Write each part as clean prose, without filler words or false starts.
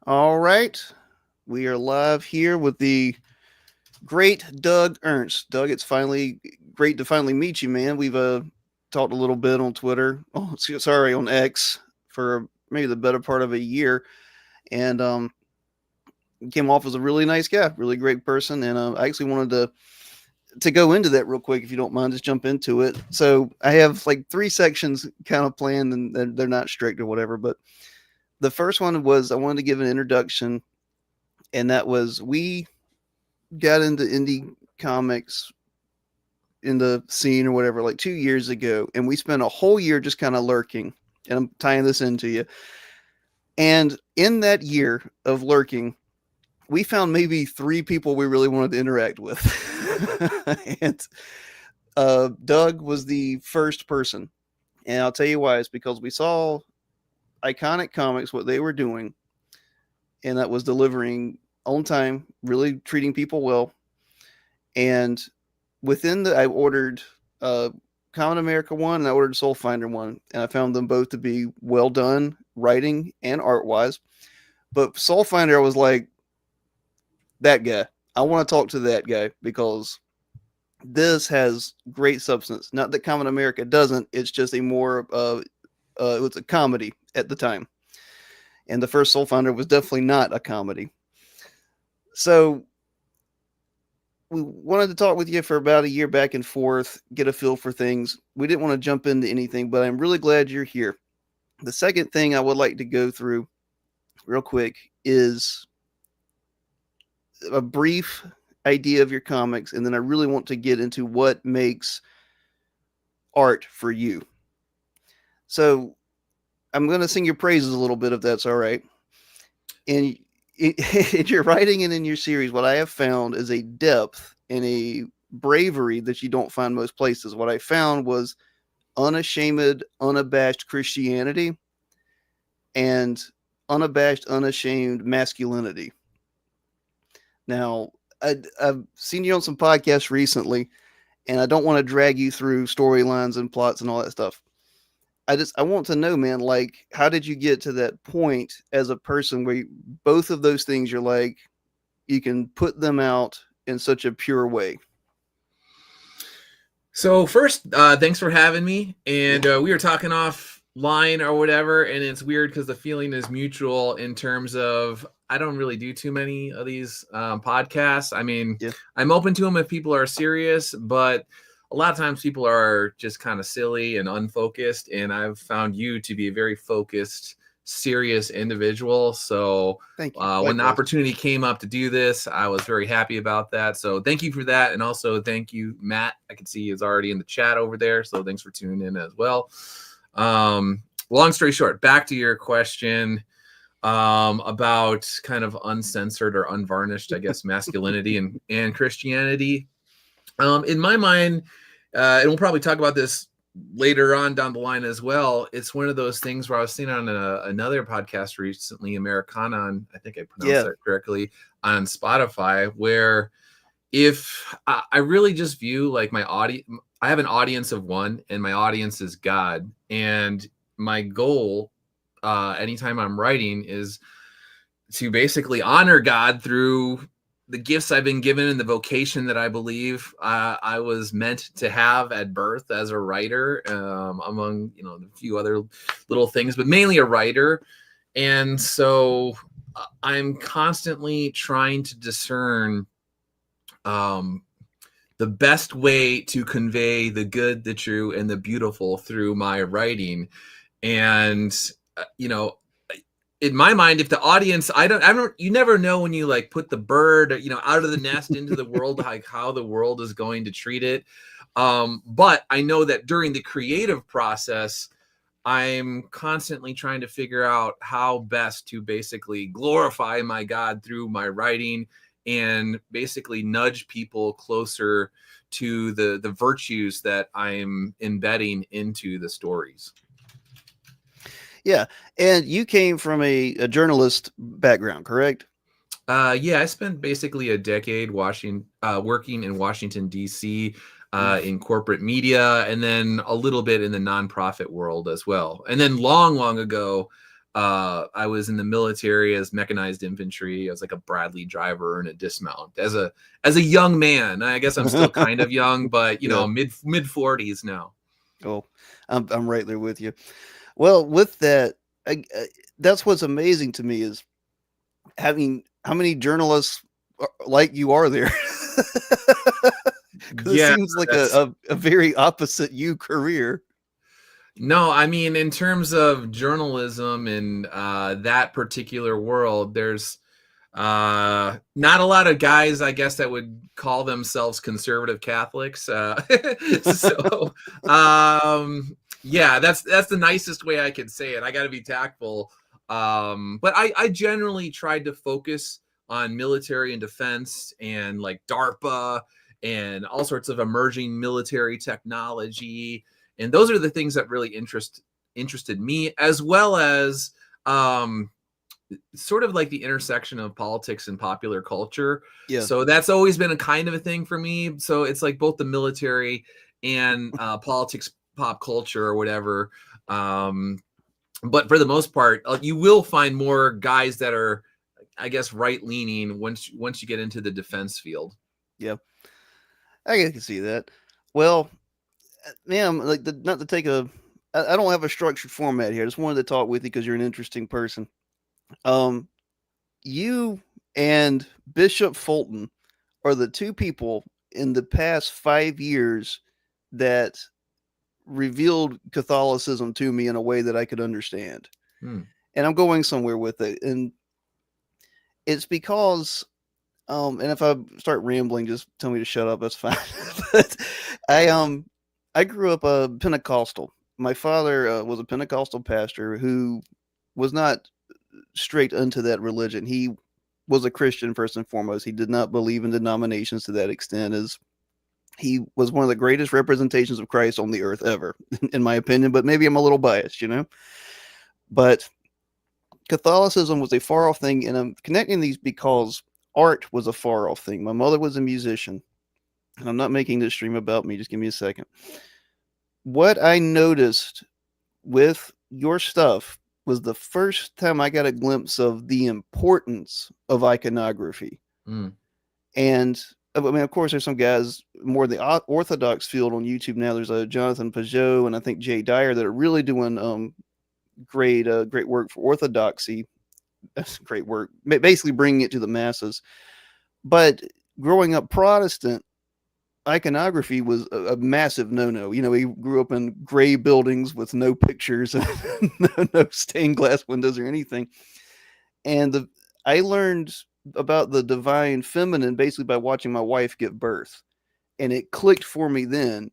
All right. We are live here with the great Doug Ernst. Doug, it's finally great to finally meet you, man. We've talked a little bit on Twitter. Oh, sorry, on X for maybe the better part of a year, and came off as a really nice guy, really great person. And I actually wanted to go into that real quick, if you don't mind, just jump into it. So I have like three sections kind of planned, and they're not strict or whatever. But the first one was I wanted to give an introduction, and that was we got into indie comics in the scene or whatever like 2 years ago, and we spent a whole year just kind of lurking. And I'm tying this into you. And in that year of lurking, we found maybe three people we really wanted to interact with. And Doug was the first person. And I'll tell you why. It's because we saw Iconic Comics, what they were doing, and that was delivering on time, really treating people well. And I ordered Common America one, and I ordered Soul Finder one, and I found them both to be well done, writing and art wise. But Soul Finder, I was like, that guy. I want to talk to that guy because this has great substance. Not that Common America doesn't. It's just a more it was a comedy at the time, and the first Soul Finder was definitely not a comedy. So we wanted to talk with you for about a year back and forth, get a feel for things. We didn't want to jump into anything, but I'm really glad you're here. The second thing I would like to go through real quick is a brief idea of your comics, and then I really want to get into what makes art for you. So I'm going to sing your praises a little bit, if that's all right. And in your writing and in your series, what I have found is a depth and a bravery that you don't find most places. What I found was unashamed, unabashed Christianity and unabashed, unashamed masculinity. Now, I've seen you on some podcasts recently, and I don't want to drag you through storylines and plots and all that stuff. I want to know, man, like, how did you get to that point as a person where both of those things, you're like, you can put them out in such a pure way? So first, thanks for having me. And we were talking offline or whatever, and it's weird because the feeling is mutual in terms of I don't really do too many of these podcasts. I mean, Yeah. I'm open to them if people are serious, but a lot of times people are just kind of silly and unfocused. And I've found you to be a very focused, serious individual. So Thank you. when the Likewise. opportunity came up to do this, I was very happy about that. So thank you for that. And also thank you, Matt. I can see he's already in the chat over there. So thanks for tuning in as well. Long story short, back to your question about kind of uncensored or unvarnished, I guess, masculinity and Christianity. In my mind, and we'll probably talk about this later on down the line as well. It's one of those things where I was seeing on another podcast recently, Americana, I think I pronounced that correctly, on Spotify, where if I really just view like my audience, I have an audience of one, and my audience is God. And my goal, anytime I'm writing, is to basically honor God through the gifts I've been given and the vocation that I believe I was meant to have at birth as a writer, among, a few other little things, but mainly a writer. And so I'm constantly trying to discern the best way to convey the good, the true, and the beautiful through my writing. And, in my mind, if the audience, you never know when you like put the bird, out of the nest into the world, like how the world is going to treat it. But I know that during the creative process, I'm constantly trying to figure out how best to basically glorify my God through my writing and basically nudge people closer to the virtues that I'm embedding into the stories. Yeah. And you came from a journalist background, correct? Yeah, I spent basically a decade working in Washington, D.C., in corporate media, and then a little bit in the nonprofit world as well. And then long ago, I was in the military as mechanized infantry. I was like a Bradley driver and a dismount as a young man. I guess I'm still kind of young, but Yeah. mid 40s now. Oh, I'm right there with you. Well, with that, that's what's amazing to me is having how many journalists like you are there. Because it Yeah, seems like that's a very opposite you career. no, I mean, in terms of journalism in that particular world, there's not a lot of guys, I guess, that would call themselves conservative Catholics. So, yeah, that's the nicest way I could say it. I got to be tactful. But I generally tried to focus on military and defense and like DARPA and all sorts of emerging military technology. And those are the things that really interested me, as well as sort of like the intersection of politics and popular culture. Yeah. So that's always been a kind of a thing for me. So it's like both the military and politics, pop culture, or whatever. But for the most part, you will find more guys that are, I guess, right leaning once you get into the defense field. Yeah. I can see that. Well, man, like not to take I don't have a structured format here. I just wanted to talk with you because you're an interesting person. You and Bishop Fulton are the two people in the past 5 years that revealed Catholicism to me in a way that I could understand. Hmm. And I'm going somewhere with it. And it's because, and if I start rambling, just tell me to shut up. That's fine. But I grew up a Pentecostal. My father was a Pentecostal pastor who was not straight into that religion. He was a Christian first and foremost. He did not believe in denominations to that extent, as he was one of the greatest representations of Christ on the earth ever, in my opinion. But maybe I'm a little biased, you know. But Catholicism was a far off thing, and I'm connecting these because art was a far off thing. My mother was a musician, and I'm not making this stream about me. Just give me a second. What I noticed with your stuff was the first time I got a glimpse of the importance of iconography. Mm. And I mean, of course, there's some guys more the Orthodox field on YouTube now. There's a Jonathan Pajot and I think Jay Dyer that are really doing great work for Orthodoxy. That's great work, basically bringing it to the masses. But growing up Protestant, iconography was a massive no-no. You know, he grew up in gray buildings with no pictures and no stained glass windows or anything. And I learned about the divine feminine basically by watching my wife give birth. And it clicked for me then.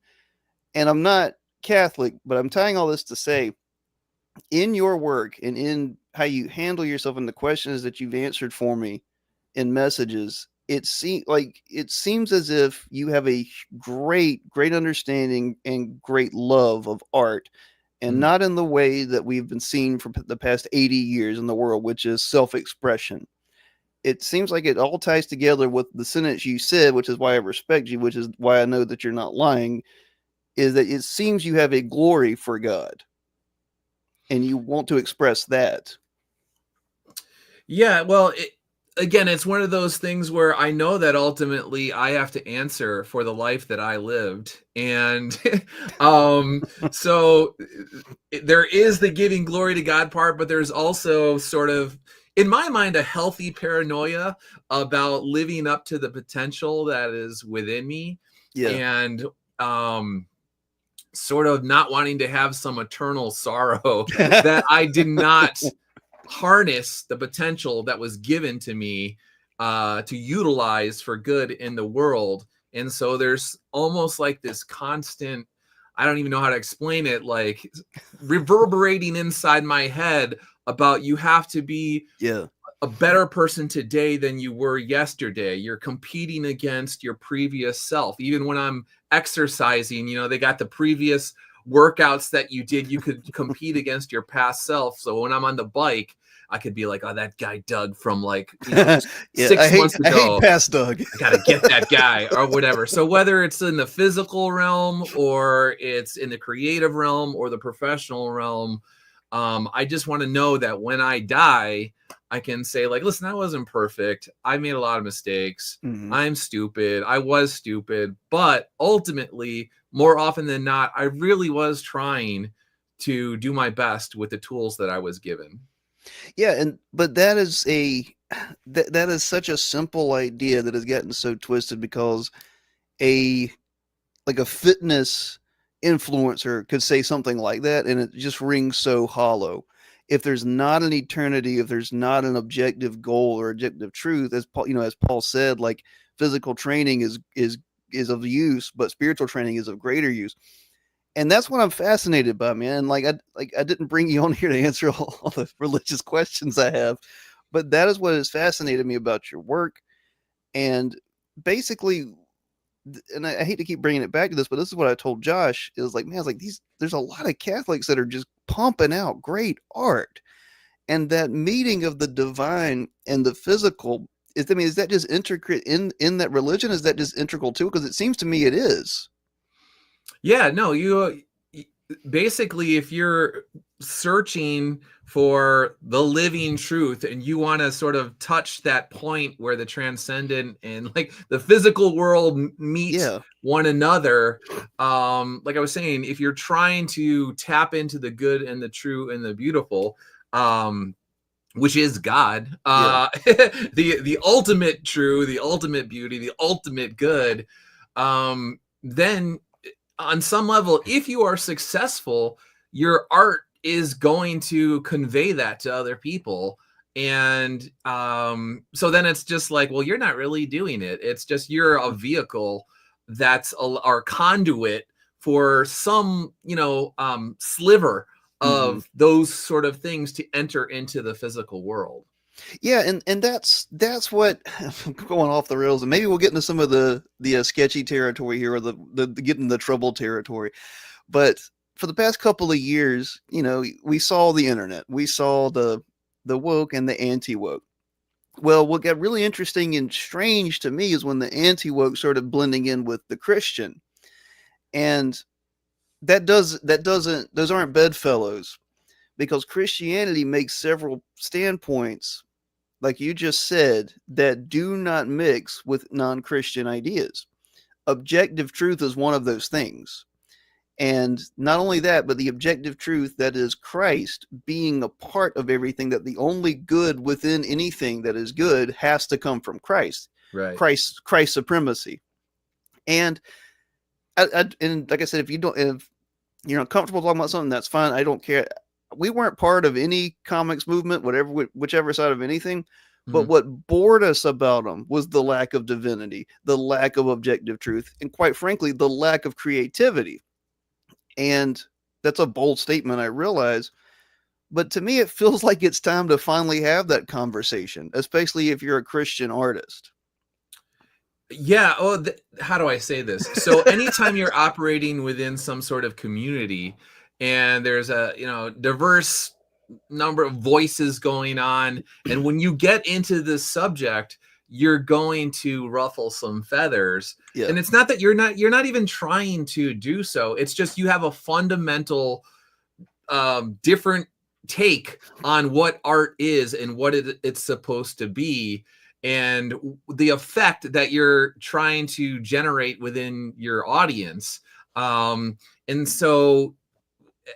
And I'm not Catholic, but I'm tying all this to say, in your work and in how you handle yourself and the questions that you've answered for me in messages, it seems as if you have a great understanding and great love of art, and not in the way that we've been seeing for the past 80 years in the world, which is self-expression. It seems like it all ties together with the sentence you said, which is why I respect you, which is why I know that you're not lying, is that it seems you have a glory for God and you want to express that. Yeah, well, again, it's one of those things where I know that ultimately I have to answer for the life that I lived. And so there is the giving glory to God part, but there's also sort of, in my mind, a healthy paranoia about living up to the potential that is within me. Yeah. And sort of not wanting to have some eternal sorrow that I did not harness the potential that was given to me to utilize for good in the world. And so there's almost like this constant, I don't even know how to explain it, like reverberating inside my head about you have to be a better person today than you were yesterday. You're competing against your previous self. Even when I'm exercising, you know, they got the previous workouts that you did, you could compete against your past self. So when I'm on the bike, I could be like, oh, that guy Doug from like 6 months ago. I hate past Doug. I gotta get that guy or whatever. So whether it's in the physical realm or it's in the creative realm or the professional realm, I just want to know that when I die, I can say, like, listen, I wasn't perfect. I made a lot of mistakes. Mhm. I'm stupid. I was stupid. But ultimately, more often than not, I really was trying to do my best with the tools that I was given. Yeah, and but that is a that is such a simple idea that has gotten so twisted because a like a fitness influencer could say something like that and it just rings so hollow. If there's not an eternity, if there's not an objective goal or objective truth, as Paul, as Paul said, like physical training is of use, but spiritual training is of greater use. And that's what I'm fascinated by, man. I didn't bring you on here to answer all the religious questions I have, but that is what has fascinated me about your work. And basically, and I hate to keep bringing it back to this, but this is what I told Josh is like, man, I was like, there's a lot of Catholics that are just pumping out great art. And that meeting of the divine and the physical is, I mean, is that just intricate in that religion? Is that just integral too? Because it seems to me it is. Yeah, no, you basically, if you're searching for the living truth and you want to sort of touch that point where the transcendent and like the physical world meet Yeah. one another, like I was saying, if you're trying to tap into the good and the true and the beautiful, which is God, Yeah. the ultimate true, the ultimate beauty, the ultimate good, then on some level, if you are successful, your art is going to convey that to other people. And so then it's just like, well, you're not really doing it. It's just you're a vehicle that's our conduit for some, sliver Hmm. of those sort of things to enter into the physical world. Yeah, and that's what going off the rails, and maybe we'll get into some of the sketchy territory here, or the getting the trouble territory. But for the past couple of years, we saw the internet, we saw the woke and the anti woke. Well, what got really interesting and strange to me is when the anti woke started blending in with the Christian, and that doesn't those aren't bedfellows because Christianity makes several standpoints like you just said, that do not mix with non Christian ideas. Objective truth is one of those things. And not only that, but the objective truth that is Christ being a part of everything, that the only good within anything that is good has to come from Christ, Right. Christ supremacy. And and like I said, if you're not comfortable talking about something, that's fine. I don't care. We weren't part of any comics movement, whichever side of anything. But Mhm. what bored us about them was the lack of divinity, the lack of objective truth, and quite frankly, the lack of creativity. And that's a bold statement, I realize. But to me, it feels like it's time to finally have that conversation, especially if you're a Christian artist. Yeah. Oh, how do I say this? So anytime you're operating within some sort of community and there's a, diverse number of voices going on, and when you get into this subject, you're going to ruffle some feathers. Yeah. And it's not that you're not even trying to do so. It's just you have a fundamental different take on what art is and what it's supposed to be, and the effect that you're trying to generate within your audience. And so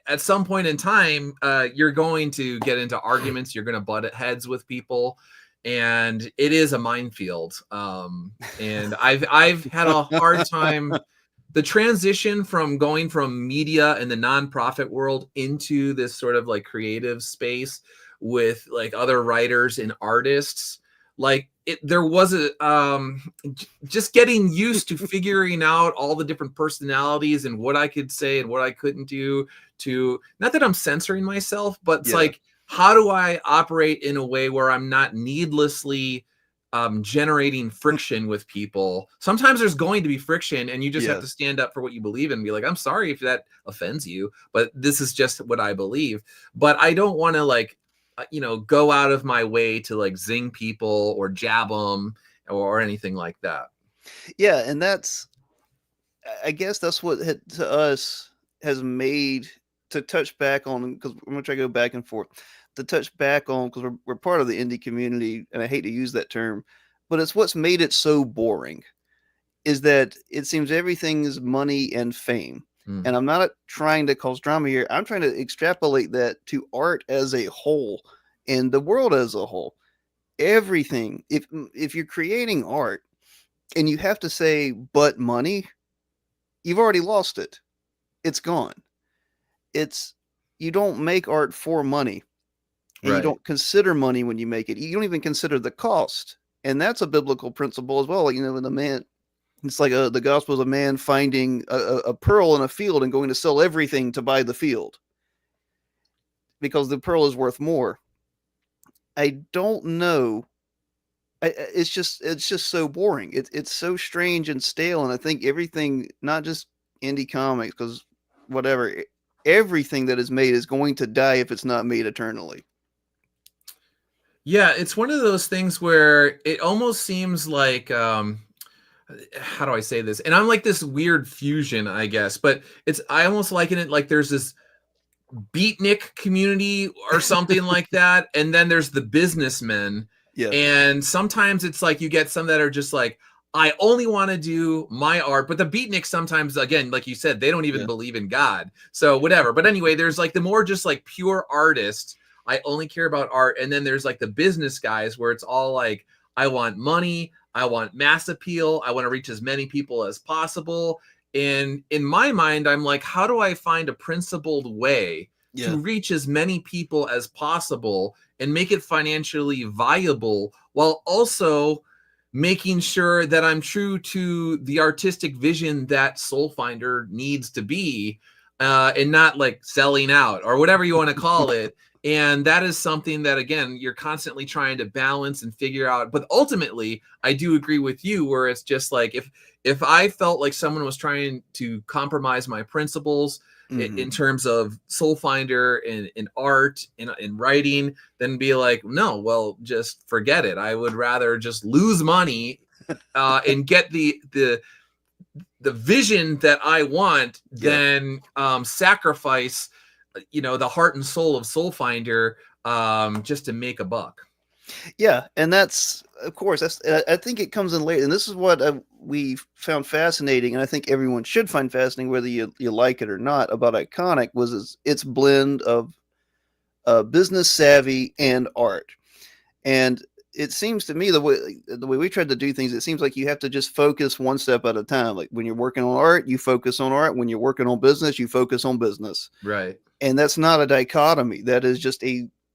at some point in time, you're going to get into arguments, you're going to butt heads with people, and it is a minefield. And I've had a hard time, the transition from going from media and the nonprofit world into this sort of like creative space with like other writers and artists. Like there was just getting used to figuring out all the different personalities and what I could say and what I couldn't do, to not that I'm censoring myself, but it's Yeah. like, how do I operate in a way where I'm not needlessly generating friction with people? Sometimes there's going to be friction, and you just have Yeah. to stand up for what you believe in and be like, I'm sorry if that offends you, but this is just what I believe. But I don't want to like, go out of my way to like zing people or jab them or anything like that. Yeah. And I guess that's what to us has made to touch back on, because I'm gonna try to go back and forth, to touch back on, because we're part of the indie community, and I hate to use that term, but it's what's made it so boring is that it seems everything is money and fame. Mm, And I'm not trying to cause drama here. I'm trying to extrapolate that to art as a whole and the world as a whole. Everything, if you're creating art and you have to say but money, you've already lost it. It's gone. It's You don't make art for money, and you right. don't consider money when you make it. You don't even consider the cost. And that's a biblical principle as well. Like, when the man, it's like the gospel of a man finding a pearl in a field and going to sell everything to buy the field because the pearl is worth more. I don't know. It's just so boring. It's so strange and stale. And I think everything, not just indie comics, because whatever, everything that is made is going to die if it's not made eternally. Yeah, it's one of those things where it almost seems like how do I say this? And I'm like this weird fusion, I guess, but it's I almost liken it like there's this beatnik community or something like that, and then there's the businessmen, Yeah, and sometimes it's like you get some that are just like, I only want to do my art, but the beatniks sometimes, again, like you said, they don't even yeah, believe in God, so whatever. But anyway, there's like the more just like pure artists, I only care about art, and then there's like the business guys where it's all like, I want money, I want mass appeal, I want to reach as many people as possible. And in my mind, I'm like, how do I find a principled way yeah, to reach as many people as possible and make it financially viable while also making sure that I'm true to the artistic vision that Soul Finder needs to be, and not like selling out or whatever you want to call it. And that is something that, again, you're constantly trying to balance and figure out. But ultimately, I do agree with you where it's just like, if I felt like someone was trying to compromise my principles hmm, in terms of Soul Finder and art and writing, then be like, no, well, just forget it. I would rather just lose money and get the vision that I want yeah. than sacrifice, the heart and soul of Soul Finder just to make a buck. Yeah, and that's, of course, that's, I think it comes in late, and this is what we found fascinating, and I think everyone should find fascinating, whether you like it or not, about Iconic was its blend of business savvy and art. And it seems to me the way we tried to do things, it seems like you have to just focus one step at a time. Like when you're working on art, you focus on art. When you're working on business, you focus on business. Right. And that's not a dichotomy. That is just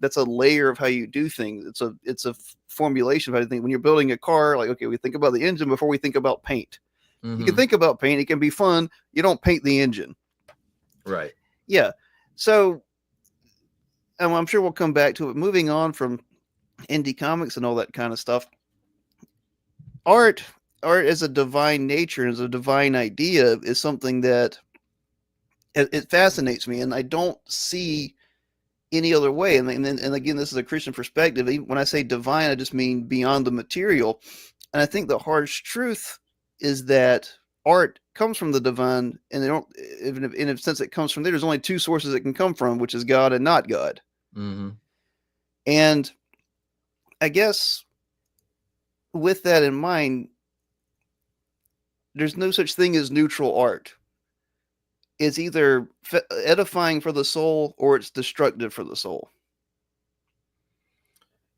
that's a layer of how you do things. It's a formulation of how you think. When you're building a car, like, okay, we think about the engine before we think about paint. You can Mm-hmm. think about paint, it can be fun. You don't paint the engine. Right. Yeah. So I'm sure we'll come back to it. Moving on from indie comics and all that kind of stuff. Art art as a divine nature, as a divine idea, is something that it fascinates me, and I don't see any other way. And again, this is a Christian perspective. When I say divine, I just mean beyond the material. And I think the harsh truth is that art comes from the divine, and they don't. In a sense, it comes from there. There's only two sources it can come from, which is God and not God. Mm-hmm. And I guess with that in mind, there's no such thing as neutral art. It's either edifying for the soul or it's destructive for the soul.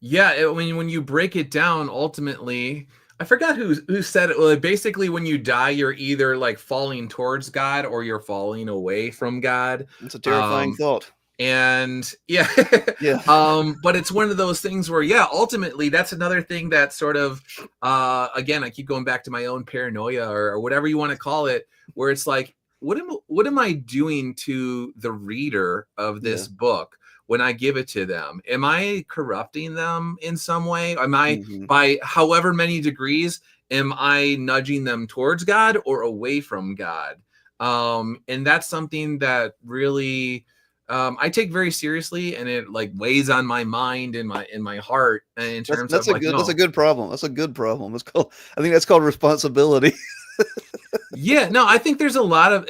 Yeah, when you break it down, ultimately, I forgot who said it. Well, basically, when you die, you're either like falling towards God or you're falling away from God. It's a terrifying Um, thought. and yeah, Yeah. but it's one of those things where, yeah, ultimately, that's another thing that sort of, again, I keep going back to my own paranoia or whatever you want to call it, where it's like, what am I doing to the reader of Yeah. this book when I give it to them? Am I corrupting them in some way? Am I, Hmm. by however many degrees, am I nudging them towards God or away from God? And that's something that really I take very seriously, and it like weighs on my mind and my heart in That's terms of like, that's a no, good problem. That's a good problem. It's called, I think that's called responsibility. Yeah, no, I think there's a lot of,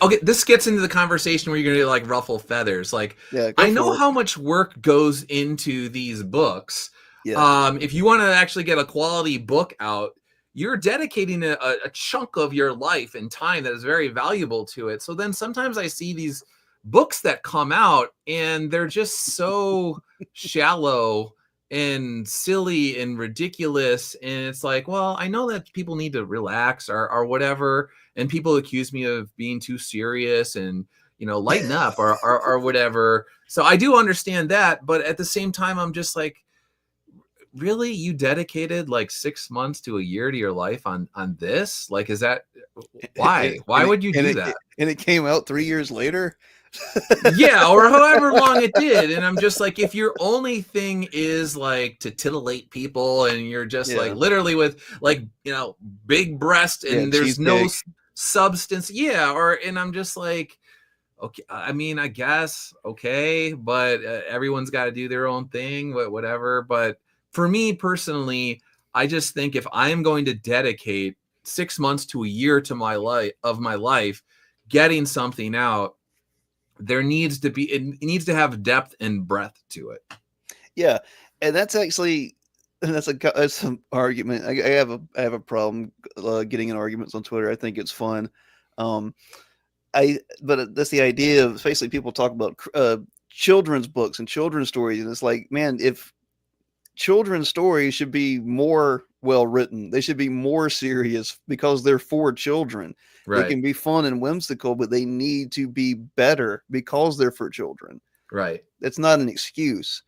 okay, this gets into the conversation where you're gonna like ruffle feathers. Like, Yeah, go I know for it. how much work goes into these books. Yeah. If you want to actually get a quality book out, you're dedicating a chunk of your life and time that is very valuable to it. So then sometimes I see these books that come out and they're just so shallow and silly and ridiculous, and it's like, well, I know that people need to relax or whatever, and people accuse me of being too serious and lighten up or whatever. So I do understand that, but at the same time I'm just like, really, you dedicated like 6 months to a year to your life on this? Like, is that why would you do that? And it came out 3 years later. Yeah, or however long it did. And I'm just like, if your only thing is like to titillate people and you're just like Yeah. literally with like, big breast Yeah, and there's no cheesecake. substance. Yeah. And I'm just like, okay, I mean, I guess, okay, but everyone's got to do their own thing, whatever. But for me personally, I just think if I'm going to dedicate 6 months to a year to my life, getting something out, there needs to be, it needs to have depth and breadth to it. Yeah, and that's actually that's some argument. I have a problem getting in arguments on Twitter. I think it's fun. Um, but that's the idea of basically people talk about children's books and children's stories, and it's like, man, if children's stories should be more well written, they should be more serious because they're for children. They Right. can be fun and whimsical, but they need to be better because they're for children. Right. That's not an excuse.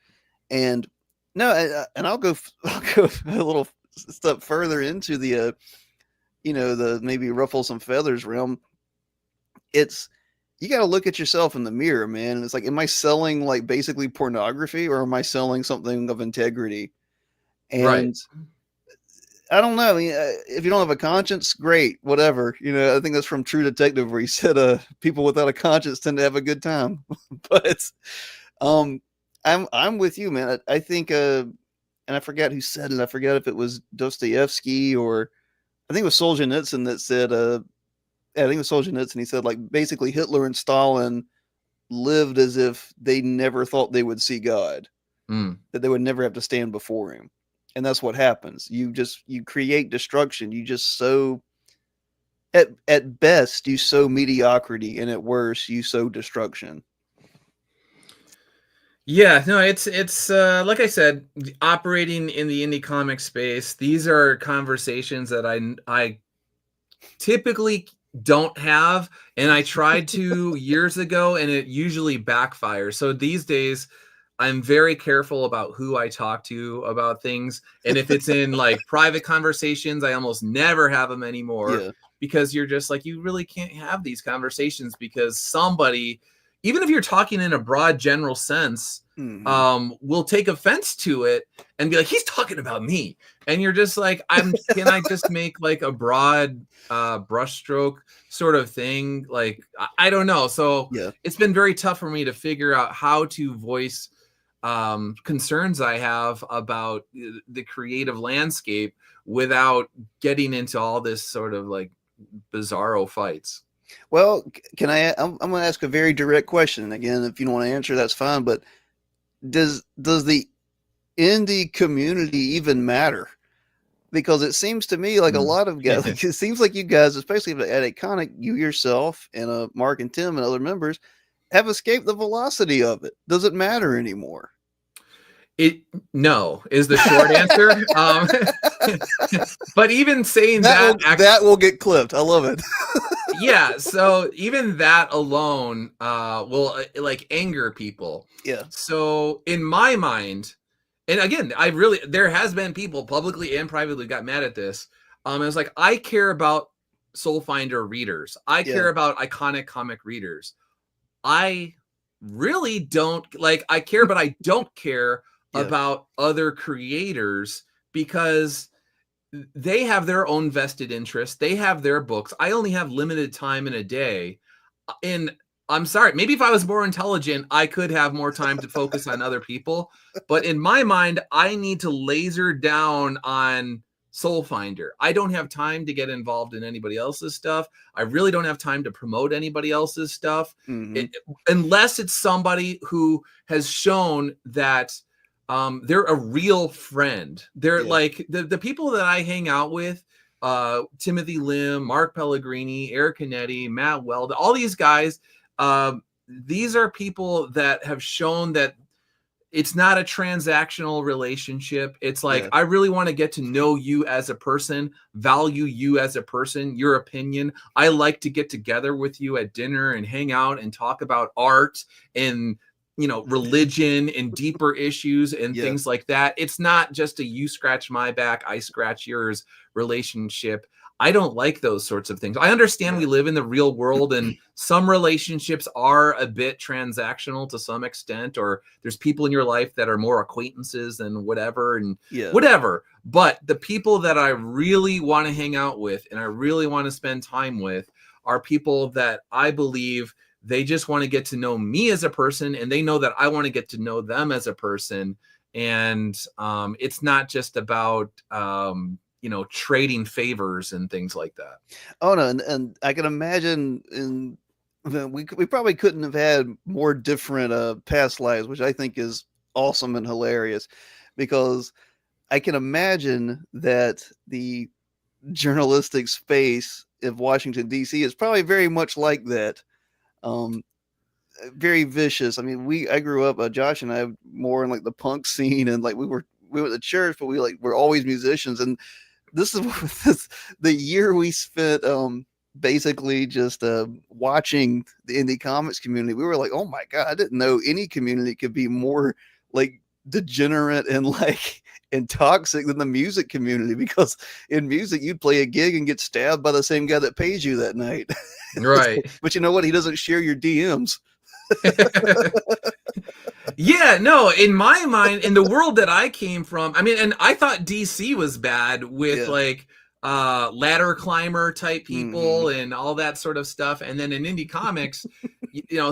And no, and I'll go a little step further into the the maybe ruffle some feathers realm. It's you got to look at yourself in the mirror, man. And it's like, am I selling like basically pornography, or am I selling something of integrity? Right. And I don't know. I mean, if you don't have a conscience, great, whatever. I think that's from True Detective, where he said, "People without a conscience tend to have a good time." But um, I'm with you, man. I think, and I forgot who said it. I forgot if it was Dostoevsky or I think it was Solzhenitsyn that said, I think it was Solzhenitsyn. He said, like, basically Hitler and Stalin lived as if they never thought they would see God, that they would never have to stand before him. And that's what happens. You create destruction. You just sow, at best, you sow mediocrity, and at worst, you sow destruction. Yeah, no, it's like I said, operating in the indie comic space, these are conversations that I typically don't have, and I tried to years ago, and it usually backfires. So these days I'm very careful about who I talk to about things, and if it's in like private conversations, I almost never have them anymore, Yeah. because you're just like, you really can't have these conversations because somebody, even if you're talking in a broad general sense, will take offense to it and be like, he's talking about me. And you're just like, can I just make like a broad brushstroke sort of thing? Like, I don't know. So Yeah. it's been very tough for me to figure out how to voice concerns I have about the creative landscape without getting into all this sort of like bizarro fights. Well, can I'm going to ask a very direct question. And again, if you don't want to answer, that's fine. But does the indie community even matter? Because it seems to me like a lot of guys, like, it seems like you guys, especially at Iconic, you yourself and Mark and Tim and other members have escaped the velocity of it. Does it matter anymore? No is the short answer. But even saying that will get clipped. I love it. Yeah, so even that alone will like anger people. Yeah. So in my mind, and again, there has been people publicly and privately got mad at this. It was like, I care about Soul Finder readers. I care about Iconic comic readers. I really don't I care, but I don't care about other creators, because they have their own vested interest. They have their books. I only have limited time in a day. And I'm sorry, maybe if I was more intelligent, I could have more time to focus on other people. But in my mind, I need to laser down on soul finder. I don't have time to get involved in anybody else's stuff. I really don't have time to promote anybody else's stuff, Hmm. unless it's somebody who has shown that they're a real friend. They're Yeah. like the people that I hang out with, Timothy Lim, Mark Pellegrini, Eric Canetti, Matt Weld, all these guys. These are people that have shown that it's not a transactional relationship. It's like, Yeah. I really want to get to know you as a person, value you as a person, your opinion. I like to get together with you at dinner and hang out and talk about art and, religion and deeper issues and Yeah. things like that. It's not just a you scratch my back, I scratch yours relationship. I don't like those sorts of things. I understand Yeah. we live in the real world and some relationships are a bit transactional to some extent, or there's people in your life that are more acquaintances and whatever and Yeah. whatever. But the people that I really want to hang out with and I really want to spend time with are people that I believe they just want to get to know me as a person, and they know that I want to get to know them as a person. And it's not just about trading favors and things like that. Oh no, and I can imagine we probably couldn't have had more different past lives, which I think is awesome and hilarious, because I can imagine that the journalistic space of Washington D.C. is probably very much like that. Um, Very vicious. I mean, I grew up, Josh and I, more in like the punk scene, and like we went to church, but we're always musicians, and this is the year we spent basically just watching the indie comics community. We were like, oh my god, I didn't know any community could be more like degenerate and like and toxic than the music community, because in music you'd play a gig and get stabbed by the same guy that pays you that night. Right. But you know what, he doesn't share your DMs. Yeah, no, in my mind, in the world that I came from, I mean, and I thought DC was bad with Yeah. like ladder climber type Hmm. people and all that sort of stuff. And then in indie comics,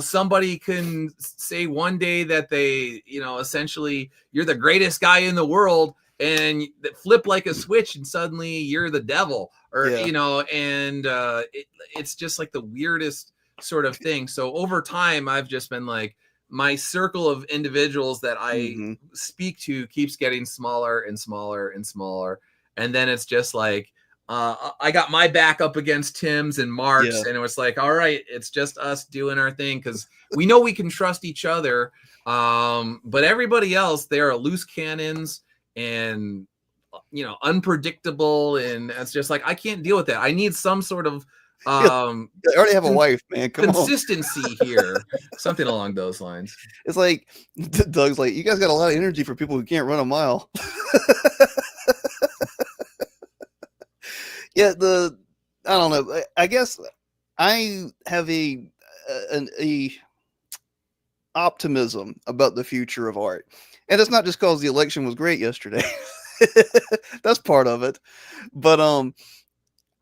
somebody can say one day that they, essentially you're the greatest guy in the world, and flip like a switch and suddenly you're the devil, or Yeah. and it's just like the weirdest sort of thing. So over time I've just been like, my circle of individuals that I Hmm. speak to keeps getting smaller and smaller and smaller. And then it's just like, I got my back up against Tim's and Mark's, Yeah. and it was like, all right, it's just us doing our thing because we know we can trust each other. But everybody else, they are loose cannons and unpredictable, and it's just like, I can't deal with that. I need some sort of I already have a wife, man. Come on. consistency here, something along those lines. It's like Doug's like, you guys got a lot of energy for people who can't run a mile. Yeah, I don't know. I guess I have a optimism about the future of art, and it's not just because the election was great yesterday. That's part of it, but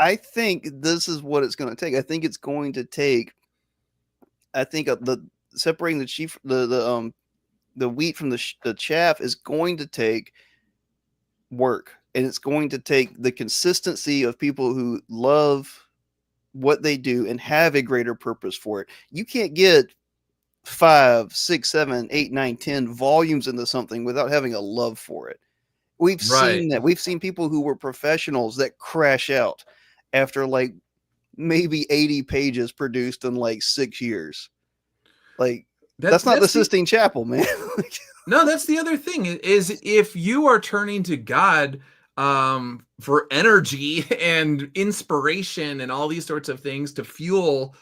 I think this is what it's going to take. I think it's going to take. I think the separating the wheat from the chaff is going to take work, and it's going to take the consistency of people who love what they do and have a greater purpose for it. You can't get 5, 6, 7, 8, 9, 10 volumes into something without having a love for it. We've Right. seen that. We've seen people who were professionals that crash out after like maybe 80 pages produced in like 6 years. Like, that's not the Sistine Chapel, man. No, that's the other thing, is if you are turning to God for energy and inspiration and all these sorts of things to fuel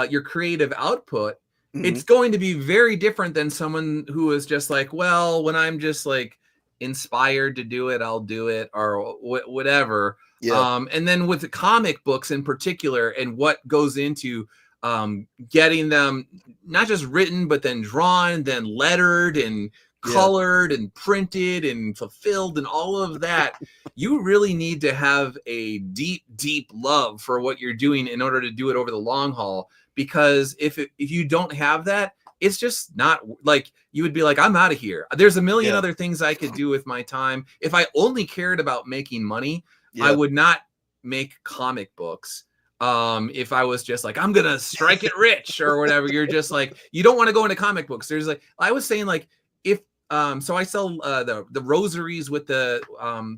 your creative output, Mhm. it's going to be very different than someone who is just like, well, when I'm just like inspired to do it, I'll do it, or whatever. Yeah. And then with the comic books in particular, and what goes into getting them not just written, but then drawn, then lettered and Yeah. colored and printed and fulfilled and all of that, you really need to have a deep, deep love for what you're doing in order to do it over the long haul. Because if you don't have that, it's just not like you would be like, I'm out of here. There's a million Yeah. other things I could do with my time. If I only cared about making money, I Yeah. would not make comic books. If I was just like, I'm gonna strike it rich or whatever, you're just like, you don't want to go into comic books. There's like, I was saying like, if so I sell the rosaries with the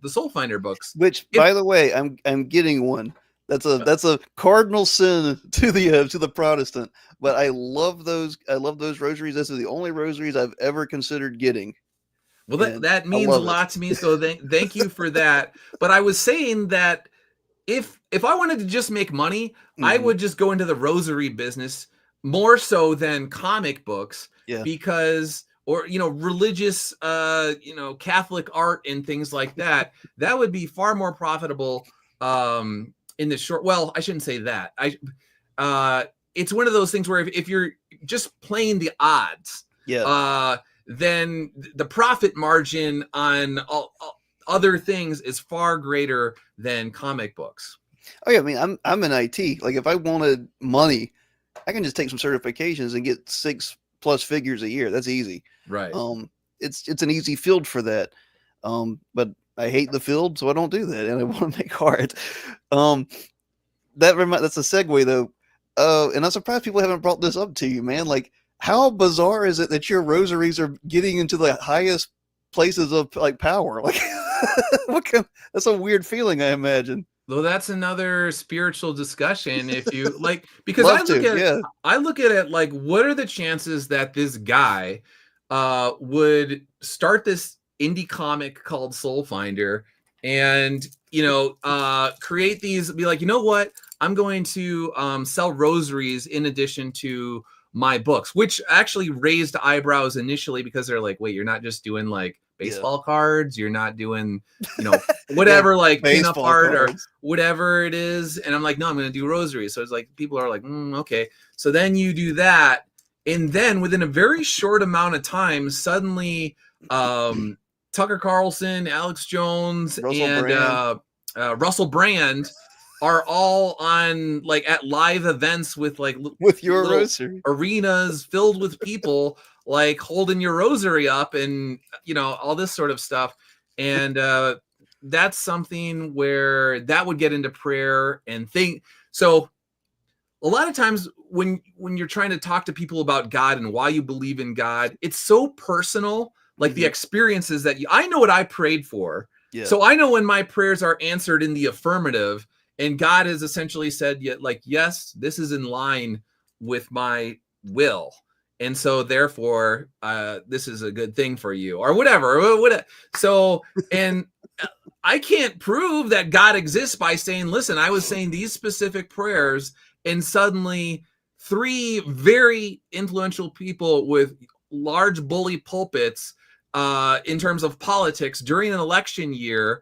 Soul Finder books. Which, If by the way, I'm getting one. That's a cardinal sin to the Protestant. But I love those. I love those rosaries. This is the only rosaries I've ever considered getting. well, And that I means a love it. lot to me. So thank you for that. But I was saying that if I wanted to just make money, I Mhm. would just go into the rosary business more so than comic books, Yeah. because or religious Catholic art and things like that. That would be far more profitable in the short. Well, I shouldn't say that. It's one of those things where if you're just playing the odds, Yeah. then the profit margin on all other things is far greater than comic books. Oh yeah. I mean, I'm in IT. Like, if I wanted money, I can just take some certifications and get 6+ figures a year. That's easy. Right. It's an easy field for that. But I hate the field, so I don't do that, and I want to make art. That's a segue though. And I'm surprised people haven't brought this up to you, man. Like, how bizarre is it that your rosaries are getting into the highest places of like power? Like, that's a weird feeling, I imagine. Though that's another spiritual discussion if you like, because Love to, yeah. I look at it like, what are the chances that this guy would start this indie comic called Soul Finder and create these, be like, you know what, I'm going to sell rosaries in addition to my books, which actually raised eyebrows initially, because they're like, wait, you're not just doing like baseball cards, you're not doing whatever, Yeah, like pinup baseball art or cards. whatever it is. And I'm like, no, I'm going to do rosaries. So it's like, people are like, okay. So then you do that. And then within a very short amount of time, suddenly Tucker Carlson, Alex Jones, Russell and Brand. Russell Brand are all on like at live events with like With your little rosary. arenas filled with people like holding your rosary up and all this sort of stuff. And that's something where that would get into prayer and think. So a lot of times when you're trying to talk to people about God and why you believe in God, it's so personal, like the experiences that I know what I prayed for. Yeah. So I know when my prayers are answered in the affirmative, and God has essentially said, like, yes, this is in line with my will. And so therefore, this is a good thing for you, or whatever. So, and I can't prove that God exists by saying, listen, I was saying these specific prayers, and suddenly 3 very influential people with large bully pulpits in terms of politics during an election year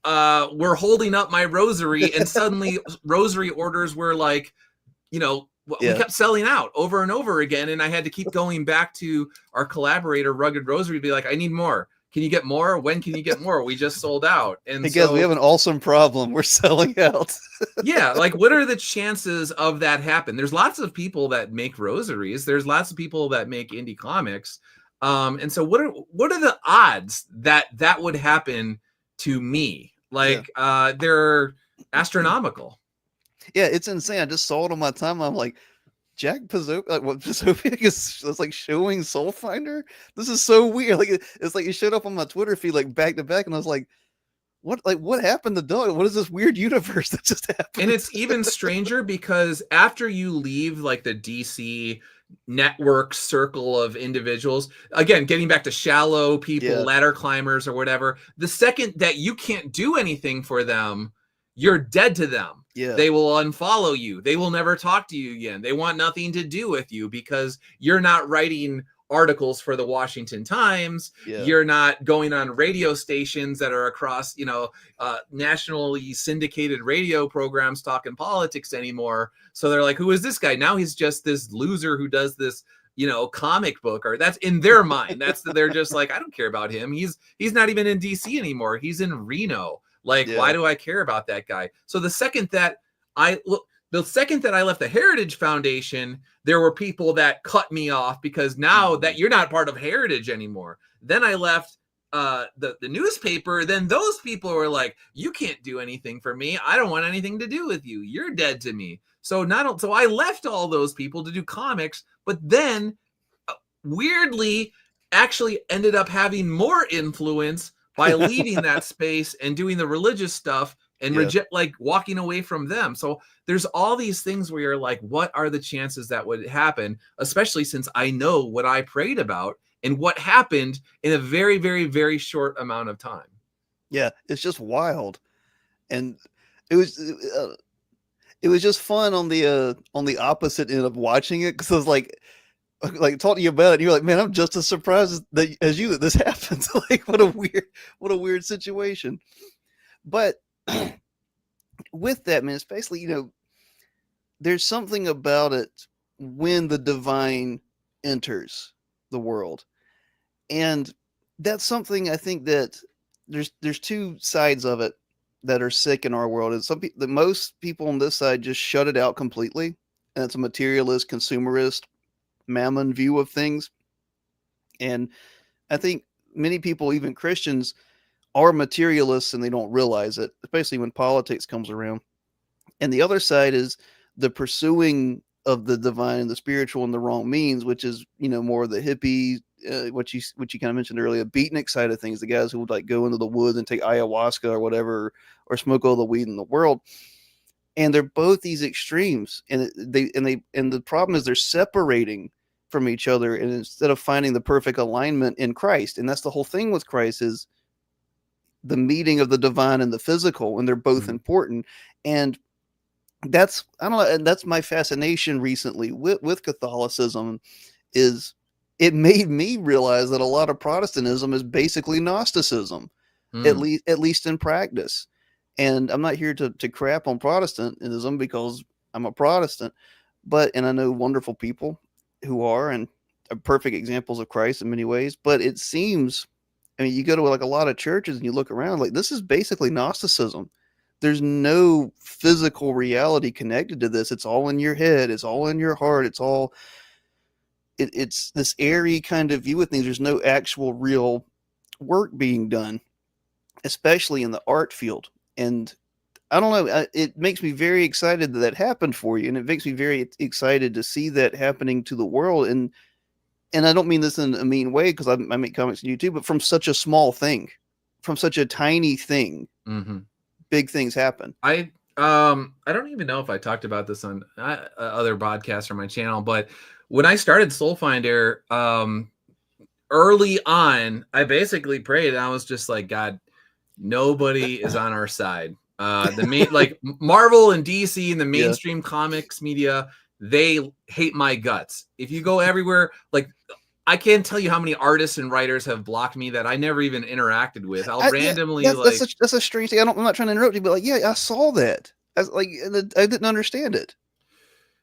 were holding up my rosary, and suddenly rosary orders were like, we kept selling out over and over again. And I had to keep going back to our collaborator, Rugged Rosary, to be like, I need more. Can you get more? When can you get more? We just sold out. And hey guys, we have an awesome problem. We're selling out. Yeah, like, what are the chances of that happen? There's lots of people that make rosaries. There's lots of people that make indie comics. And so what are the odds that would happen to me? Like, they're astronomical. Yeah, it's insane. I just saw it on my timeline. I'm like, Jack Pazopiak, like, what Pazopiak is like showing Soul Finder? This is so weird. Like, it's like it showed up on my Twitter feed like back to back, and I was like, what happened to Doug? What is this weird universe that just happened? And it's even stranger because after you leave like the DC network circle of individuals, again, getting back to shallow people, ladder climbers or whatever, the second that you can't do anything for them, you're dead to them. Yeah. They will unfollow you. They will never talk to you again. They want nothing to do with you because you're not writing articles for the Washington Times. You're not going on radio stations that are across, nationally syndicated radio programs talking politics anymore. So they're like, who is this guy? Now he's just this loser who does this, comic book, or that's in their mind. They're just like, I don't care about him. He's not even in DC anymore. He's in Reno. Like, why do I care about that guy? So the second that the second that I left the Heritage Foundation, there were people that cut me off because now that you're not part of Heritage anymore. Then I left the newspaper. Then those people were like, you can't do anything for me. I don't want anything to do with you. You're dead to me. So so I left all those people to do comics, but then weirdly actually ended up having more influence by leaving that space and doing the religious stuff and like walking away from them. So there's all these things where you're like, what are the chances that would happen? Especially since I know what I prayed about and what happened in a very, very, very short amount of time. Yeah, it's just wild. And it was just fun on the opposite end of watching it, because I was like talking to you about it, and you're like, man, I'm just as surprised as you that this happens. Like, what a weird situation. But with that, man, it's basically, there's something about it when the divine enters the world. And that's something I think that there's two sides of it that are sick in our world. And most people on this side just shut it out completely. And it's a materialist, consumerist, mammon view of things. And I think many people, even Christians, are materialists and they don't realize it, especially when politics comes around. And the other side is the pursuing of the divine and the spiritual in the wrong means, which is, more of the hippie, what you kind of mentioned earlier, beatnik side of things, the guys who would like go into the woods and take ayahuasca or whatever, or smoke all the weed in the world. And they're both these extremes, and the problem is they're separating from each other, and instead of finding the perfect alignment in Christ. And that's the whole thing with Christ, is the meeting of the divine and the physical, and they're both important. And that's, I don't know, and that's my fascination recently with Catholicism, is it made me realize that a lot of Protestantism is basically Gnosticism, at least in practice. And I'm not here to crap on Protestantism because I'm a Protestant, and I know wonderful people who are, and are perfect examples of Christ in many ways. But it seems, I mean, you go to like a lot of churches and you look around, like, this is basically Gnosticism. There's no physical reality connected to this. It's all in your head. It's all in your heart. It's this airy kind of view of things. There's no actual real work being done, especially in the art field. And I don't know, it makes me very excited that happened for you. And it makes me very excited to see that happening to the world. And I don't mean this in a mean way, because I make comics on YouTube, but from such a small thing, from such a tiny thing, big things happen. I don't even know if I talked about this on other podcasts or my channel, but when I started Soul Finder, early on, I basically prayed, and I was just like, God, nobody is on our side. Like Marvel and DC and the mainstream comics media, they hate my guts. If you go everywhere, like, I can't tell you how many artists and writers have blocked me that I never even interacted with. I'll randomly that's a strange thing. I'm not trying to interrupt you, but like, I saw that. I didn't understand it.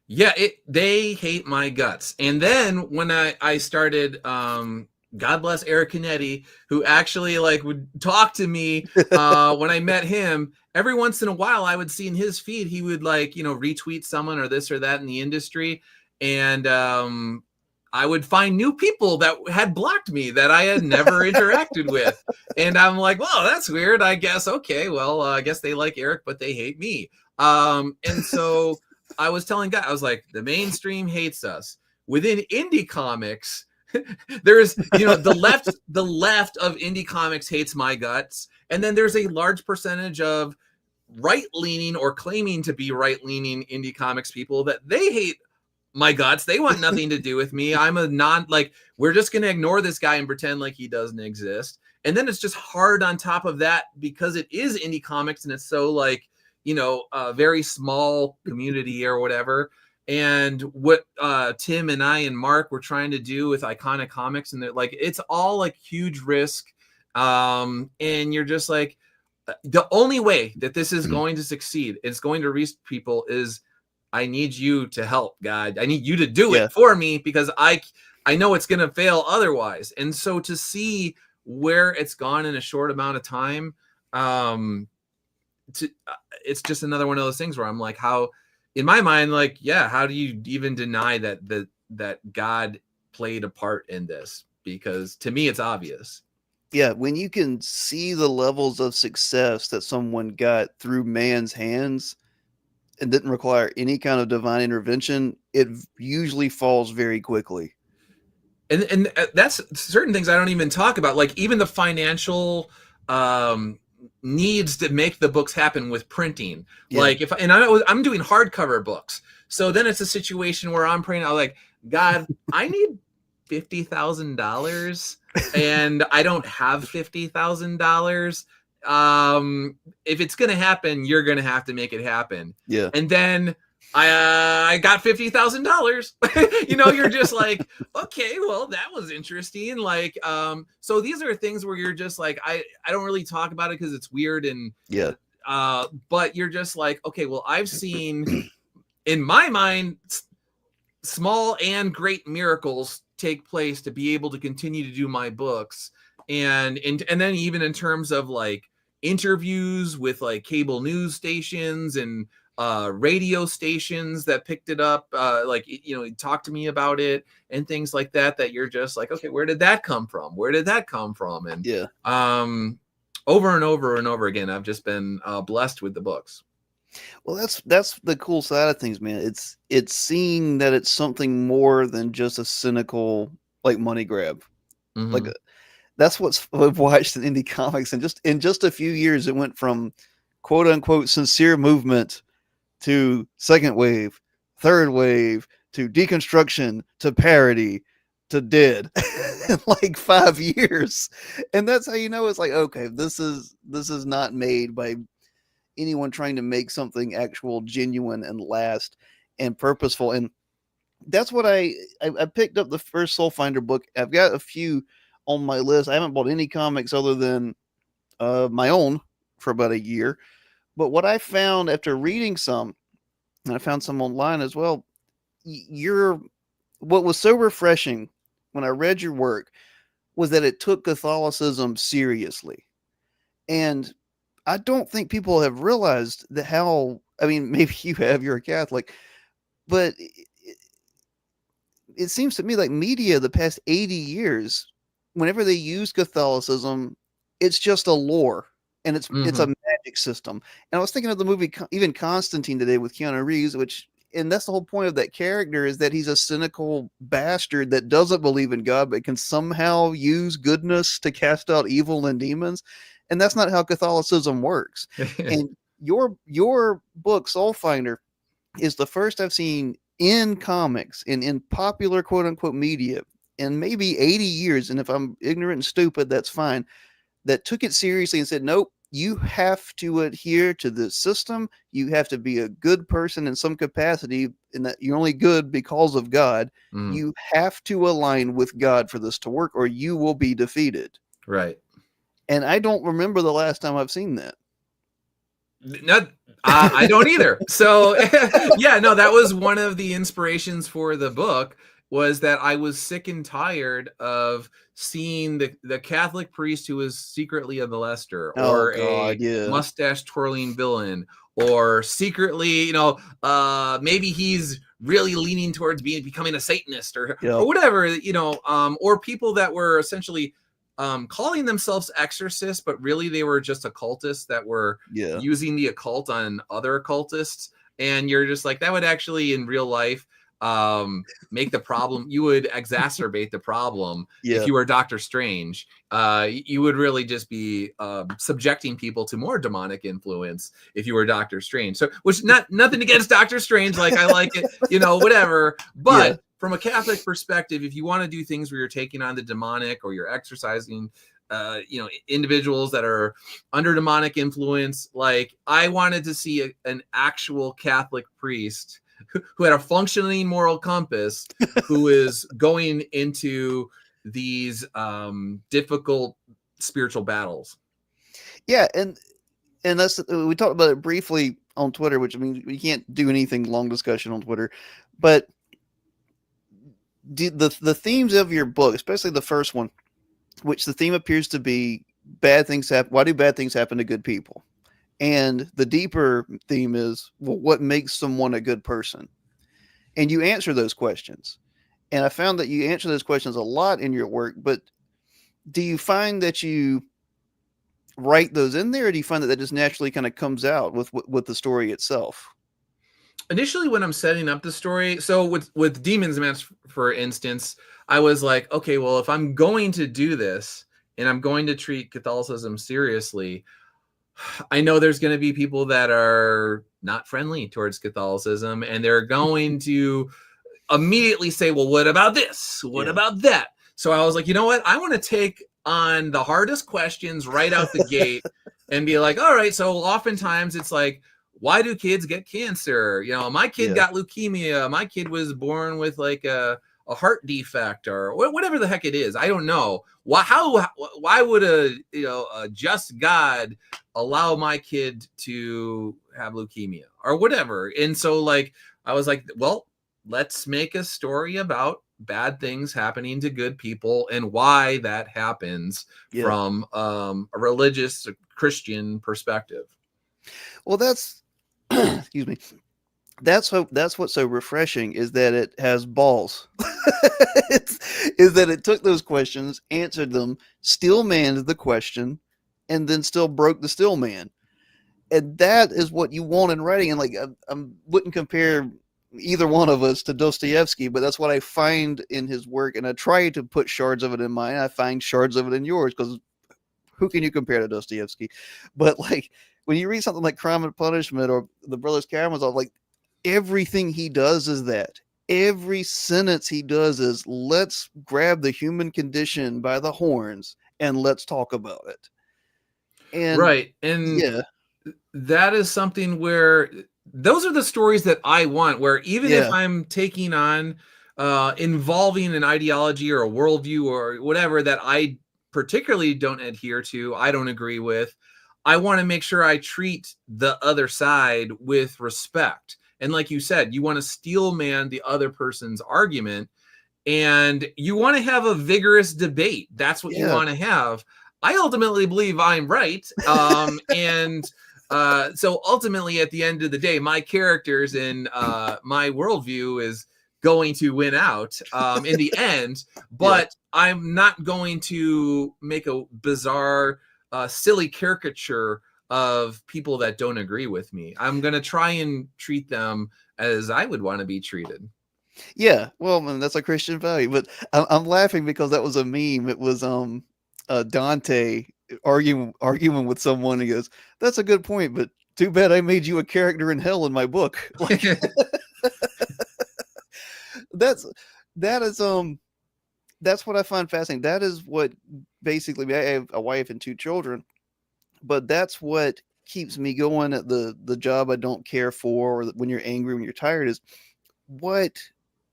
Yeah, they hate my guts. And then when I started, God bless Eric Canetti, who actually like would talk to me when I met him. Every once in a while, I would see in his feed, he would like, retweet someone or this or that in the industry. And I would find new people that had blocked me that I had never interacted with. And I'm like, well, that's weird, I guess. Okay, well, I guess they like Eric, but they hate me. And so I was telling guys, I was like, the mainstream hates us. Within indie comics, there's, the left of indie comics hates my guts. And then there's a large percentage of right-leaning or claiming to be right-leaning indie comics people that they hate my guts. They want nothing to do with me. I'm we're just going to ignore this guy and pretend like he doesn't exist. And then it's just hard on top of that, because it is indie comics and it's so like, a very small community or whatever. And what Tim and I and Mark were trying to do with Iconic Comics, and like, it's all like huge risk. And you're just like, the only way that this is going to succeed, it's going to reach people, is I need you to help, God. I need you to do it for me, because I know it's going to fail otherwise. And so to see where it's gone in a short amount of time, it's just another one of those things where I'm like, how in my mind, like, yeah, how do you even deny that God played a part in this? Because to me, it's obvious. Yeah, when you can see the levels of success that someone got through man's hands and didn't require any kind of divine intervention, it usually falls very quickly. And that's certain things I don't even talk about, like even the financial um needs to make the books happen with printing. Yeah. Like if I'm doing hardcover books, so then it's a situation where I'm praying, I'm like, God, I need $50,000 and I don't have $50,000. If it's gonna happen, you're gonna have to make it happen. Yeah. And then I got $50,000. You're just like, okay, well, that was interesting. Like, so these are things where you're just like, I don't really talk about it because it's weird, and Yeah. but you're just like, okay, well, I've seen in my mind small and great miracles take place to be able to continue to do my books, and then even in terms of like interviews with like cable news stations and radio stations that picked it up, like talk to me about it and things like that. That you're just like, okay, where did that come from? Where did that come from? And Yeah. over and over and over again, I've just been blessed with the books. Well, that's the cool side of things, man. It's seeing that it's something more than just a cynical like money grab. Like Mm-hmm. that's what's I've watched in indie comics, and just in just a few years, it went from quote unquote sincere movement to second wave, third wave, to deconstruction, to parody, to dead in like 5 years. And that's how you know it's like, okay, this is not made by anyone trying to make something actual, genuine, and last and purposeful. And that's what I picked up the first Soul Finder book. I've got a few on my list. I haven't bought any comics other than my own for about a year. But what I found after reading some, and I found some online as well, you're what was so refreshing when I read your work was that it took Catholicism seriously. And I don't think people have realized that how, I mean, maybe you have, you're a Catholic, but it seems to me like media the past 80 years, whenever they use Catholicism, it's just a lore and it's Mm-hmm. a magic system. And I was thinking of the movie even Constantine today with Keanu Reeves, which and that's the whole point of that character is that he's a cynical bastard that doesn't believe in God but can somehow use goodness to cast out evil and demons. And that's not how Catholicism works. And your book Soul Finder is the first I've seen in comics and in popular quote unquote media in maybe 80 years. And if I'm ignorant and stupid, that's fine. That took it seriously and said, nope, you have to adhere to the system. You have to be a good person in some capacity, and that you're only good because of God. Mm, You have to align with God for this to work, or you will be defeated. right. And I don't remember the last time I've seen that. Not, I don't either. So yeah, no, that was one of the inspirations for the book, was that I was sick and tired of seeing the Catholic priest who was secretly a molester Oh or God, a yeah, mustache twirling villain, or secretly, maybe he's really leaning towards becoming a Satanist yeah, or whatever, or people that were essentially calling themselves exorcists, but really they were just occultists that were yeah, using the occult on other occultists. And you're just like, that would actually in real life make the problem, you would exacerbate the problem. If yeah, you were Doctor Strange, you would really just be subjecting people to more demonic influence if you were Doctor Strange. So, which nothing against Doctor Strange, like I like it, whatever. yeah, But from a Catholic perspective, if you want to do things where you're taking on the demonic or you're exercising individuals that are under demonic influence, like I wanted to see an actual Catholic priest who had a functioning moral compass, who is going into these difficult spiritual battles. yeah. And that's we talked about it briefly on Twitter, which I mean we can't do anything long discussion on Twitter, but the themes of your book, especially the first one, which the theme appears to be bad things happen. Why do bad things happen to good people? And the deeper theme is, well, what makes someone a good person? And you answer those questions. And I found that you answer those questions a lot in your work, but do you find that you write those in there, or do you find that that just naturally kind of comes out with the story itself? Initially, when I'm setting up the story, so with Demon's Mask, for instance, I was like, okay, well, if I'm going to do this and I'm going to treat Catholicism seriously, I know there's going to be people that are not friendly towards Catholicism, and they're going to immediately say, well, what about this? What Yeah. about that? So I was like, you know what? I want to take on the hardest questions right out the gate and be like, all right, so oftentimes it's like, why do kids get cancer? You know, my kid Yeah. got leukemia. My kid was born with like a heart defect or whatever the heck it is. I don't know. Why would a just God allow my kid to have leukemia or whatever? And so like, I was like, well, let's make a story about bad things happening to good people and why that happens Yeah. from a religious Christian perspective. Well, that's excuse me. That's what's so refreshing is that it has balls. Is that it took those questions, answered them, still manned the question, and then still broke the still man. And that is what you want in writing. And like I wouldn't compare either one of us to Dostoevsky, but that's what I find in his work. And I try to put shards of it in mine. I find shards of it in yours because who can you compare to Dostoevsky? But like when you read something like Crime and Punishment or The Brothers Karamazov, like everything he does is that. Every sentence he does is let's grab the human condition by the horns and let's talk about it. And Right. And yeah, that is something where those are the stories that I want, where even if yeah, I'm taking on involving an ideology or a worldview or whatever that I particularly don't adhere to, I don't agree with, I want to make sure I treat the other side with respect. And like you said, you want to steel man the other person's argument and you want to have a vigorous debate. That's what you yeah, want to have. I ultimately believe I'm right. And so ultimately, at the end of the day, my characters in my worldview is going to win out in the end, yeah. but I'm not going to make a bizarre, silly caricature of people that don't agree with me. I'm going to try and treat them as I would want to be treated. Yeah, well, man, that's a Christian value. But I'm laughing because that was a meme. It was Dante arguing with someone. He goes, "That's a good point, but too bad I made you a character in hell in my book." Like that's that is that's what I find fascinating. That is what basically I have a wife and two children, but that's what keeps me going at the job I don't care for, or when you're angry, when you're tired, is what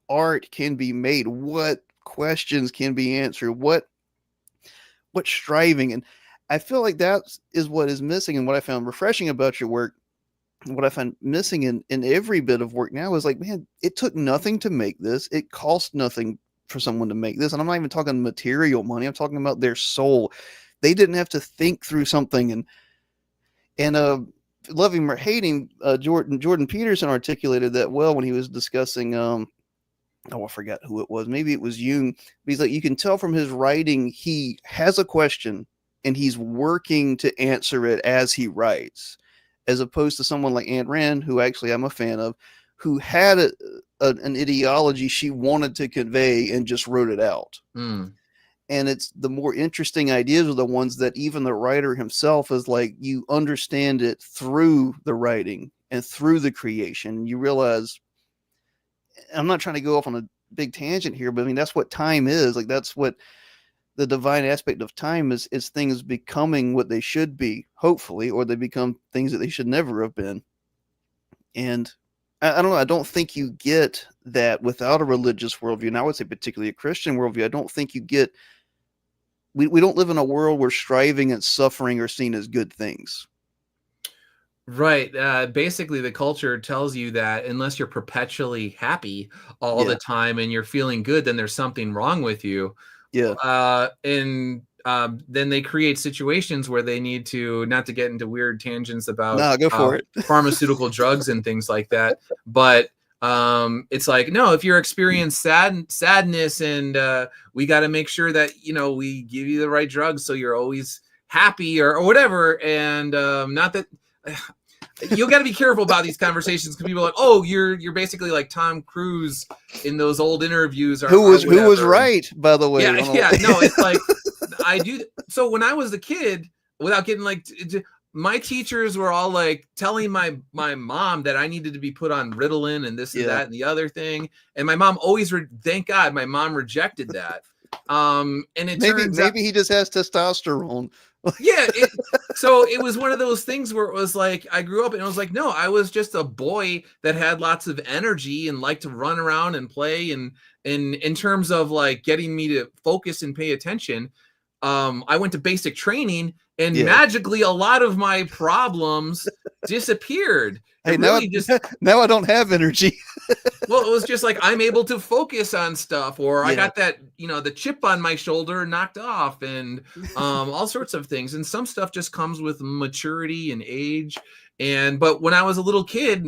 art can be made, what questions can be answered, what striving. And I feel like that is what is missing, and what I found refreshing about your work, what I find missing in every bit of work now is like, man, it took nothing to make this, it cost nothing for someone to make this. And I'm not even talking material money, I'm talking about their soul. They didn't have to think through something. And loving or hating, Jordan Peterson articulated that well when he was discussing oh, I forgot who it was. Maybe it was Jung. But he's like, you can tell from his writing, he has a question and he's working to answer it as he writes, as opposed to someone like Ayn Rand, who actually I'm a fan of, who had an ideology she wanted to convey and just wrote it out. Mm. And it's the more interesting ideas are the ones that even the writer himself is like, you understand it through the writing and through the creation. You realize, I'm not trying to go off on a big tangent here, but I mean that's what time is. Like that's what the divine aspect of time is things becoming what they should be, hopefully, or they become things that they should never have been. And I don't know, I don't think you get that without a religious worldview. And I would say particularly a Christian worldview. I don't think you get we don't live in a world where striving and suffering are seen as good things. Right. Basically, the culture tells you that unless you're perpetually happy all the Yeah. time and you're feeling good, then there's something wrong with you. Yeah. And then they create situations where they need to, not to get into weird tangents about No, go for it. pharmaceutical drugs and things like that, but it's like, no, if you're experiencing sadness, and we got to make sure that, you know, we give you the right drugs so you're always happy, or whatever. And not that you got to be careful about these conversations, because people are like, oh, you're basically like Tom Cruise in those old interviews, or Who was whatever. right, by the way? Yeah, no, it's like I do. So when I was a kid, without getting like, my teachers were all like telling my mom that I needed to be put on Ritalin and this and that and the other thing, and my mom always, thank God, my mom rejected that. And it turns out, maybe he just has testosterone. yeah. So it was one of those things where it was like, I grew up and it was like, no, I was just a boy that had lots of energy and liked to run around and play. And in terms of like getting me to focus and pay attention, I went to basic training, and magically a lot of my problems disappeared. Hey, now I don't have energy. Well, it was just like, I'm able to focus on stuff, or I got that, you know, the chip on my shoulder knocked off, and all sorts of things. And some stuff just comes with maturity and age. But when I was a little kid,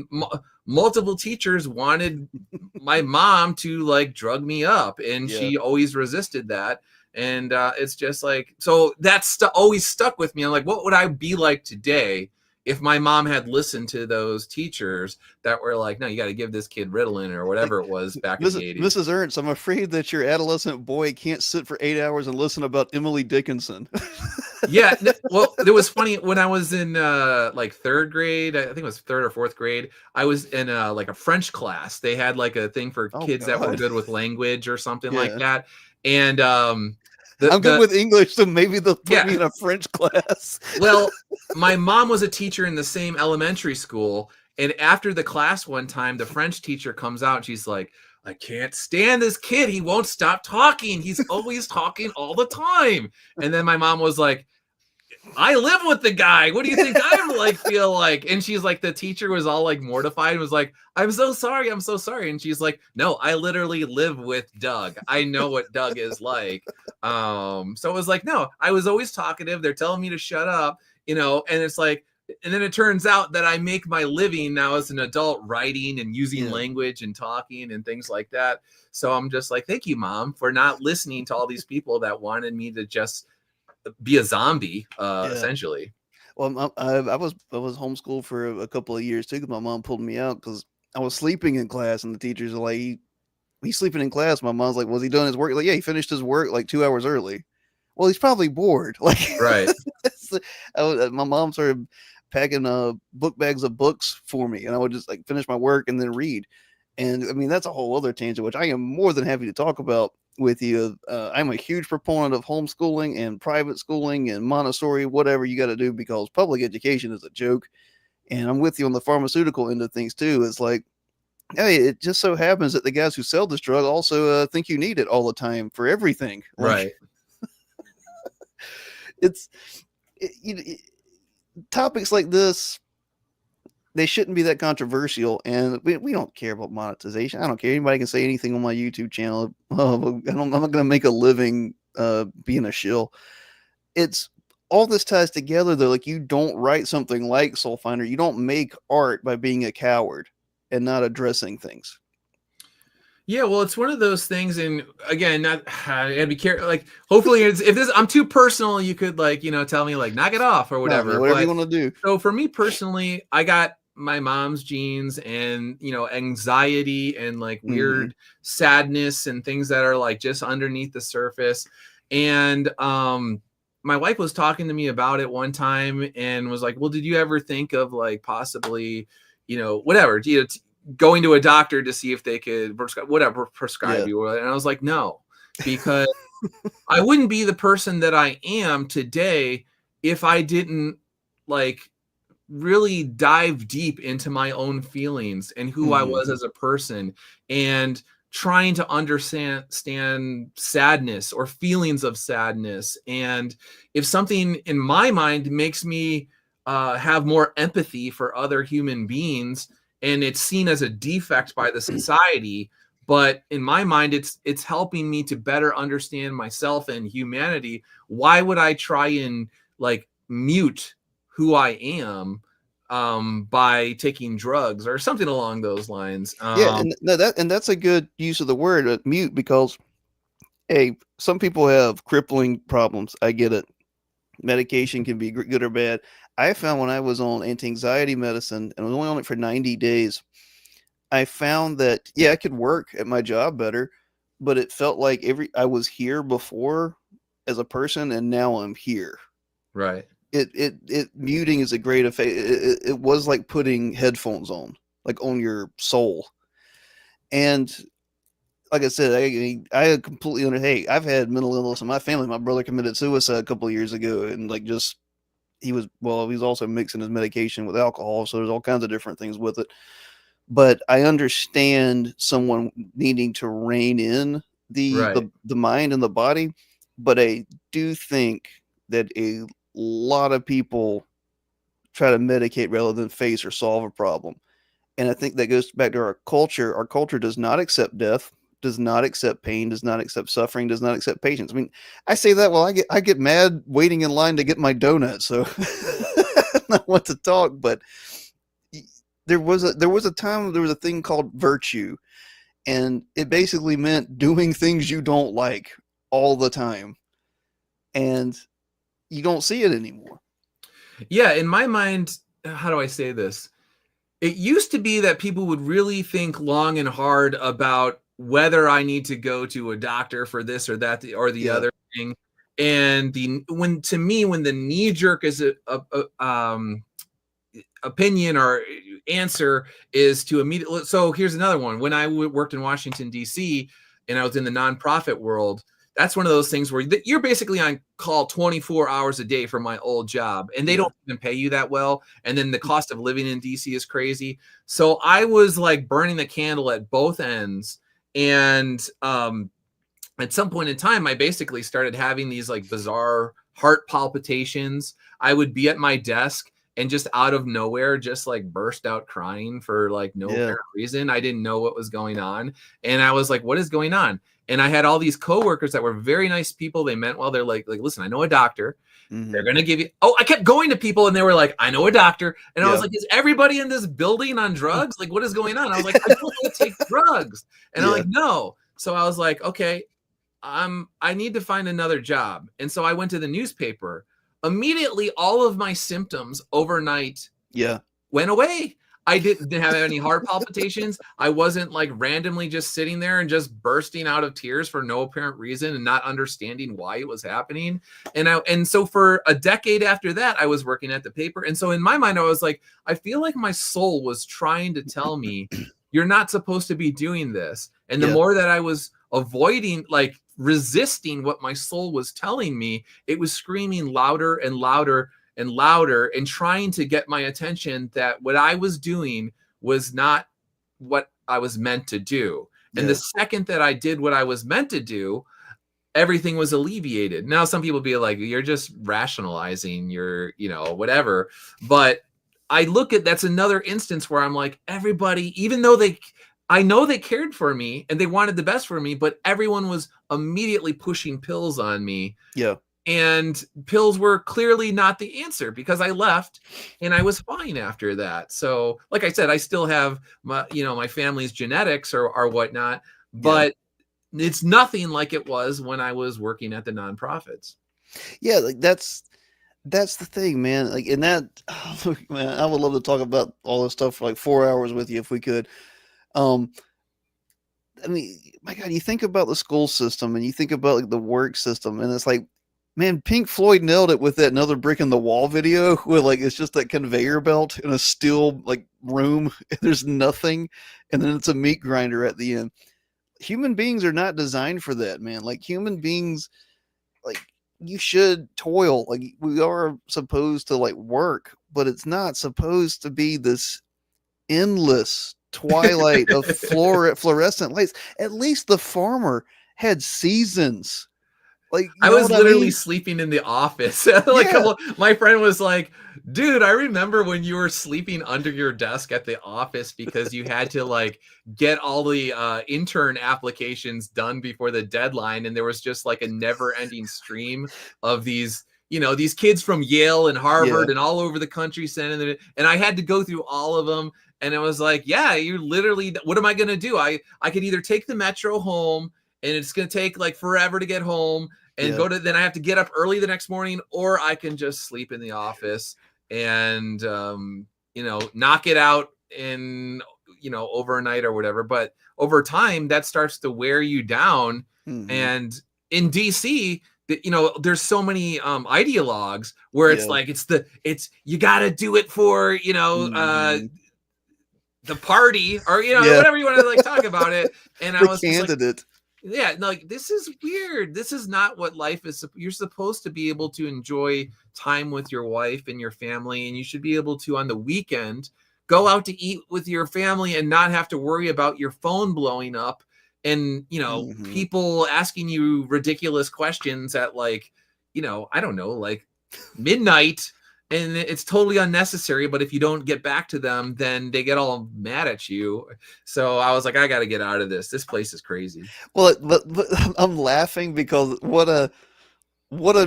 multiple teachers wanted my mom to like drug me up, and she always resisted that. And it's just like, so that's always stuck with me. I'm like, what would I be like today if my mom had listened to those teachers that were like, no, you got to give this kid Ritalin or whatever it was back in the 80s. Mrs. Ernst, I'm afraid that your adolescent boy can't sit for 8 hours and listen about Emily Dickinson. Yeah. Well, it was funny when I was in like third grade, I think it was third or fourth grade. I was in like a French class. They had like a thing for kids that were good with language or something like that. And I'm good with English, so maybe they'll put me in a French class. Well, my mom was a teacher in the same elementary school. And after the class one time, the French teacher comes out and she's like, I can't stand this kid. He won't stop talking. He's always talking all the time. And then my mom was like, I live with the guy. What do you think I like feel like? And she's like, the teacher was all like mortified and was like, I'm so sorry. I'm so sorry. And she's like, no, I literally live with Doug. I know what Doug is like. So it was like, no, I was always talkative. They're telling me to shut up, you know, and it's like, and then it turns out that I make my living now as an adult writing and using language and talking and things like that. So I'm just like, thank you, Mom, for not listening to all these people that wanted me to just be a zombie, essentially. Well, I was homeschooled for a couple of years too, because my mom pulled me out because I was sleeping in class, and the teachers are like, he's sleeping in class. My mom's like, was he doing his work? Like, yeah, he finished his work like 2 hours early. Well, he's probably bored. Like, right. My mom started packing book bags of books for me, and I would just like finish my work and then read. And I mean, that's a whole other tangent, which I am more than happy to talk about with you. I'm a huge proponent of homeschooling and private schooling and Montessori, whatever you got to do, because public education is a joke. And I'm with you on the pharmaceutical end of things too. It's like, hey, it just so happens that the guys who sell this drug also think you need it all the time for everything. Right. Topics like this, they shouldn't be that controversial, and we don't care about monetization. I don't care. Anybody can say anything on my YouTube channel. I'm not going to make a living being a shill. It's all this ties together, though. Like, you don't write something like Soul Finder. You don't make art by being a coward and not addressing things. Yeah, well, it's one of those things, and again, I gotta be careful. Like, hopefully, if this I'm too personal, you could like, you know, tell me like knock it off or whatever. No, whatever you want to do. So for me personally, I got my mom's genes, and you know, anxiety and like weird sadness and things that are like just underneath the surface. And my wife was talking to me about it one time and was like, well, did you ever think of like possibly, you know, whatever, you know, going to a doctor to see if they could prescribe you? And I was like, no, because I wouldn't be the person that I am today if I didn't like really dive deep into my own feelings and who I was as a person, and trying to understand sadness or feelings of sadness. And if something in my mind makes me have more empathy for other human beings, and it's seen as a defect by the society, but in my mind it's helping me to better understand myself and humanity. Why would I try and like mute who I am by taking drugs or something along those lines? Yeah, and no, that's a good use of the word mute, because hey, some people have crippling problems. I get it. Medication can be good or bad. I found when I was on anti-anxiety medicine and I was only on it for 90 days, I found that yeah, I could work at my job better, but it felt like I was here before as a person and now I'm here. Right. It muting is a great effect. It was like putting headphones on, like on your soul. And like I said, I completely Hey, I've had mental illness in my family. My brother committed suicide a couple of years ago, and like just he was also mixing his medication with alcohol, so there's all kinds of different things with it. But I understand someone needing to rein in Right. the mind and the body, but I do think that a lot of people try to medicate rather than face or solve a problem. And I think that goes back to our culture. Our culture does not accept death, does not accept pain, does not accept suffering, does not accept patience. I mean, I say that while I get mad waiting in line to get my donut. So I don't want to talk, but there was a time there was a thing called virtue, and it basically meant doing things you don't like all the time, and you don't see it anymore. Yeah, in my mind, how do I say this? It used to be that people would really think long and hard about whether I need to go to a doctor for this or that or the Yeah. other thing. And when to me, when the knee jerk is opinion or answer is to immediately. So here's another one. When I worked in Washington, D.C., and I was in the nonprofit world, that's one of those things where you're basically on call 24 hours a day for my old job, and they Yeah. don't even pay you that well. And then the cost of living in DC is crazy. So I was like burning the candle at both ends. And at some point in time, I basically started having these like bizarre heart palpitations. I would be at my desk and just out of nowhere, just like burst out crying for like no Yeah. apparent reason. I didn't know what was going on. And I was like, what is going on? And I had all these coworkers that were very nice people. They meant well. They're like, listen, I know a doctor. They're Mm-hmm. going to give you. Oh, I kept going to people and they were like, I know a doctor. And I was Yeah. like, is everybody in this building on drugs? Like, what is going on? I was like, I don't want to take drugs. And I'm Yeah. like, no. So I was like, okay, I need to find another job. And so I went to the newspaper. Immediately, all of my symptoms overnight Yeah. went away. I didn't have any heart palpitations. I wasn't like randomly just sitting there and just bursting out of tears for no apparent reason and not understanding why it was happening. And so for a decade after that, I was working at the paper. And so in my mind, I was like, I feel like my soul was trying to tell me, you're not supposed to be doing this. And the Yeah. more that I was avoiding, like resisting what my soul was telling me, it was screaming louder and louder and louder and trying to get my attention that what I was doing was not what I was meant to do. And the Yeah. second that I did what I was meant to do, everything was alleviated. Now, some people be like, you're just rationalizing your, whatever. But I look at that's another instance where I'm like, everybody, even though I know they cared for me and they wanted the best for me, but everyone was immediately pushing pills on me. Yeah. And pills were clearly not the answer because I left and I was fine after that. So, like I said, I still have my family's genetics or whatnot, Yeah. but it's nothing like it was when I was working at the nonprofits. Yeah. Like that's the thing, man. Like, and that, look, man, I would love to talk about all this stuff for like 4 hours with you if we could. Um, I mean, my God, you think about the school system and you think about like the work system, and it's like, man, Pink Floyd nailed it with that "Another Brick in the Wall" video, where like it's just that conveyor belt in a still like room, and there's nothing, and then it's a meat grinder at the end. Human beings are not designed for that, man. Like human beings, like you should toil. Like we are supposed to like work, but it's not supposed to be this endless twilight of fluorescent lights. At least the farmer had seasons. Like, you I know was what I literally mean? sleeping in the office. Like, Yeah, my friend was like, "Dude, I remember when you were sleeping under your desk at the office because you had to like get all the intern applications done before the deadline, and there was just like a never-ending stream of these." These kids from Yale and yeah, Harvard and all over the country sending it, and I had to go through all of them. And it was like, yeah, you're literally, what am I going to do? I could either take the metro home, and it's going to take like forever to get home, and yeah. then I have to get up early the next morning, or I can just sleep in the office and knock it out in overnight or whatever. But over time, that starts to wear you down. Hmm. And in DC, there's so many ideologues where it's Yeah. like it's you got to do it for Hmm. the party, or Yeah. whatever you want to like talk about it. And I The was just like, candidate. yeah, no, like, this is weird. This is not what life is. You're supposed to be able to enjoy time with your wife and your family, and you should be able to, on the weekend, go out to eat with your family and not have to worry about your phone blowing up and Hmm. people asking you ridiculous questions at like I don't know, like midnight, and it's totally unnecessary. But if you don't get back to them, then they get all mad at you. So I was like, I got to get out of this. This place is crazy. Well, but I'm laughing because what a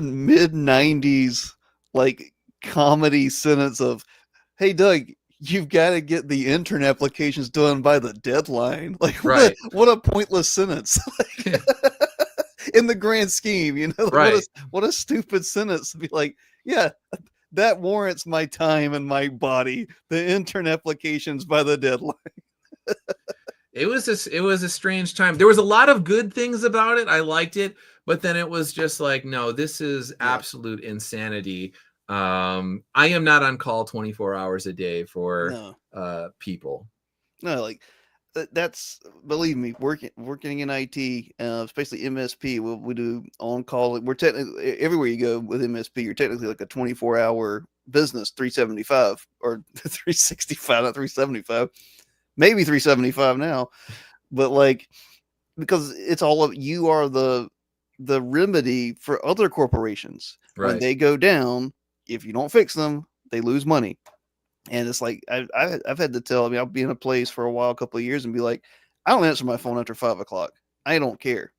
mid '90s like comedy sentence of, "Hey Doug, you've got to get the intern applications done by the deadline." Like, Right. what a pointless sentence. Like, in the grand scheme, like, Right. what a stupid sentence to be like. Yeah, that warrants my time and my body. The intern applications by the deadline. It was a strange time. There was a lot of good things about it. I liked it, but then it was just like, no, this is Yeah, absolute insanity. I am not on call 24 hours a day for no, people. no, like that's, believe me, working in IT, especially MSP. We do on call. We're technically everywhere you go with MSP. You're technically like a 24-hour business, 375 or 365, not 375, maybe 375 now. But like, because it's all of you are the remedy for other corporations when Right. they go down. If you don't fix them, they lose money. And it's like I've had to tell. I mean, I'll be in a place for a while, a couple of years, and be like, I don't answer my phone after 5 o'clock. I don't care.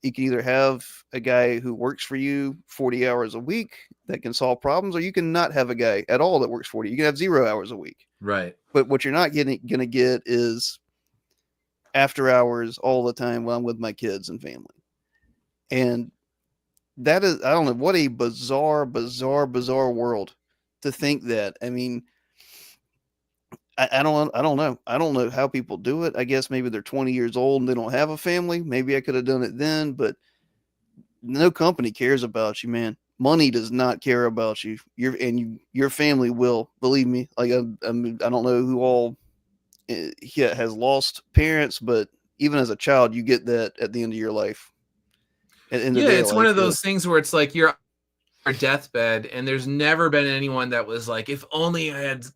You can either have a guy who works for you 40 hours a week that can solve problems, or you can not have a guy at all that works for you. You can have 0 hours a week. Right. But what you're not gonna get is after hours all the time while I'm with my kids and family. And that is, I don't know, what a bizarre, bizarre, bizarre world to think that. I mean, I don't know. I don't know how people do it. I guess maybe they're 20 years old and they don't have a family. Maybe I could have done it then, but no company cares about you, man. Money does not care about you. Your family will, believe me. Like, I don't know who all has lost parents, but even as a child, you get that at the end of your life, at the end of Yeah, their it's one life. of Yeah. those things where it's like you're on your deathbed, and there's never been anyone that was like, if only I had,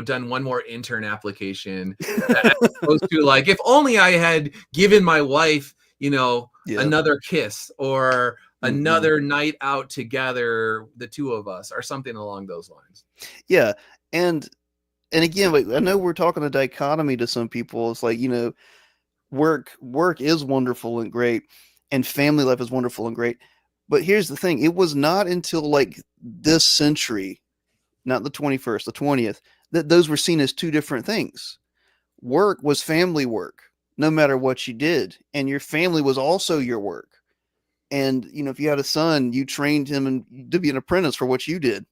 done one more intern application, as opposed to like, if only I had given my wife, Yeah. another kiss, or Hmm. another night out together, the two of us, or something along those lines. Yeah. And again, like, I know we're talking a dichotomy to some people. It's like, work is wonderful and great, and family life is wonderful and great. But here's the thing: it was not until like this century, not the 21st, the 20th, that those were seen as two different things. Work was family work, no matter what you did, and your family was also your work. And if you had a son, you trained him to be an apprentice for what you did.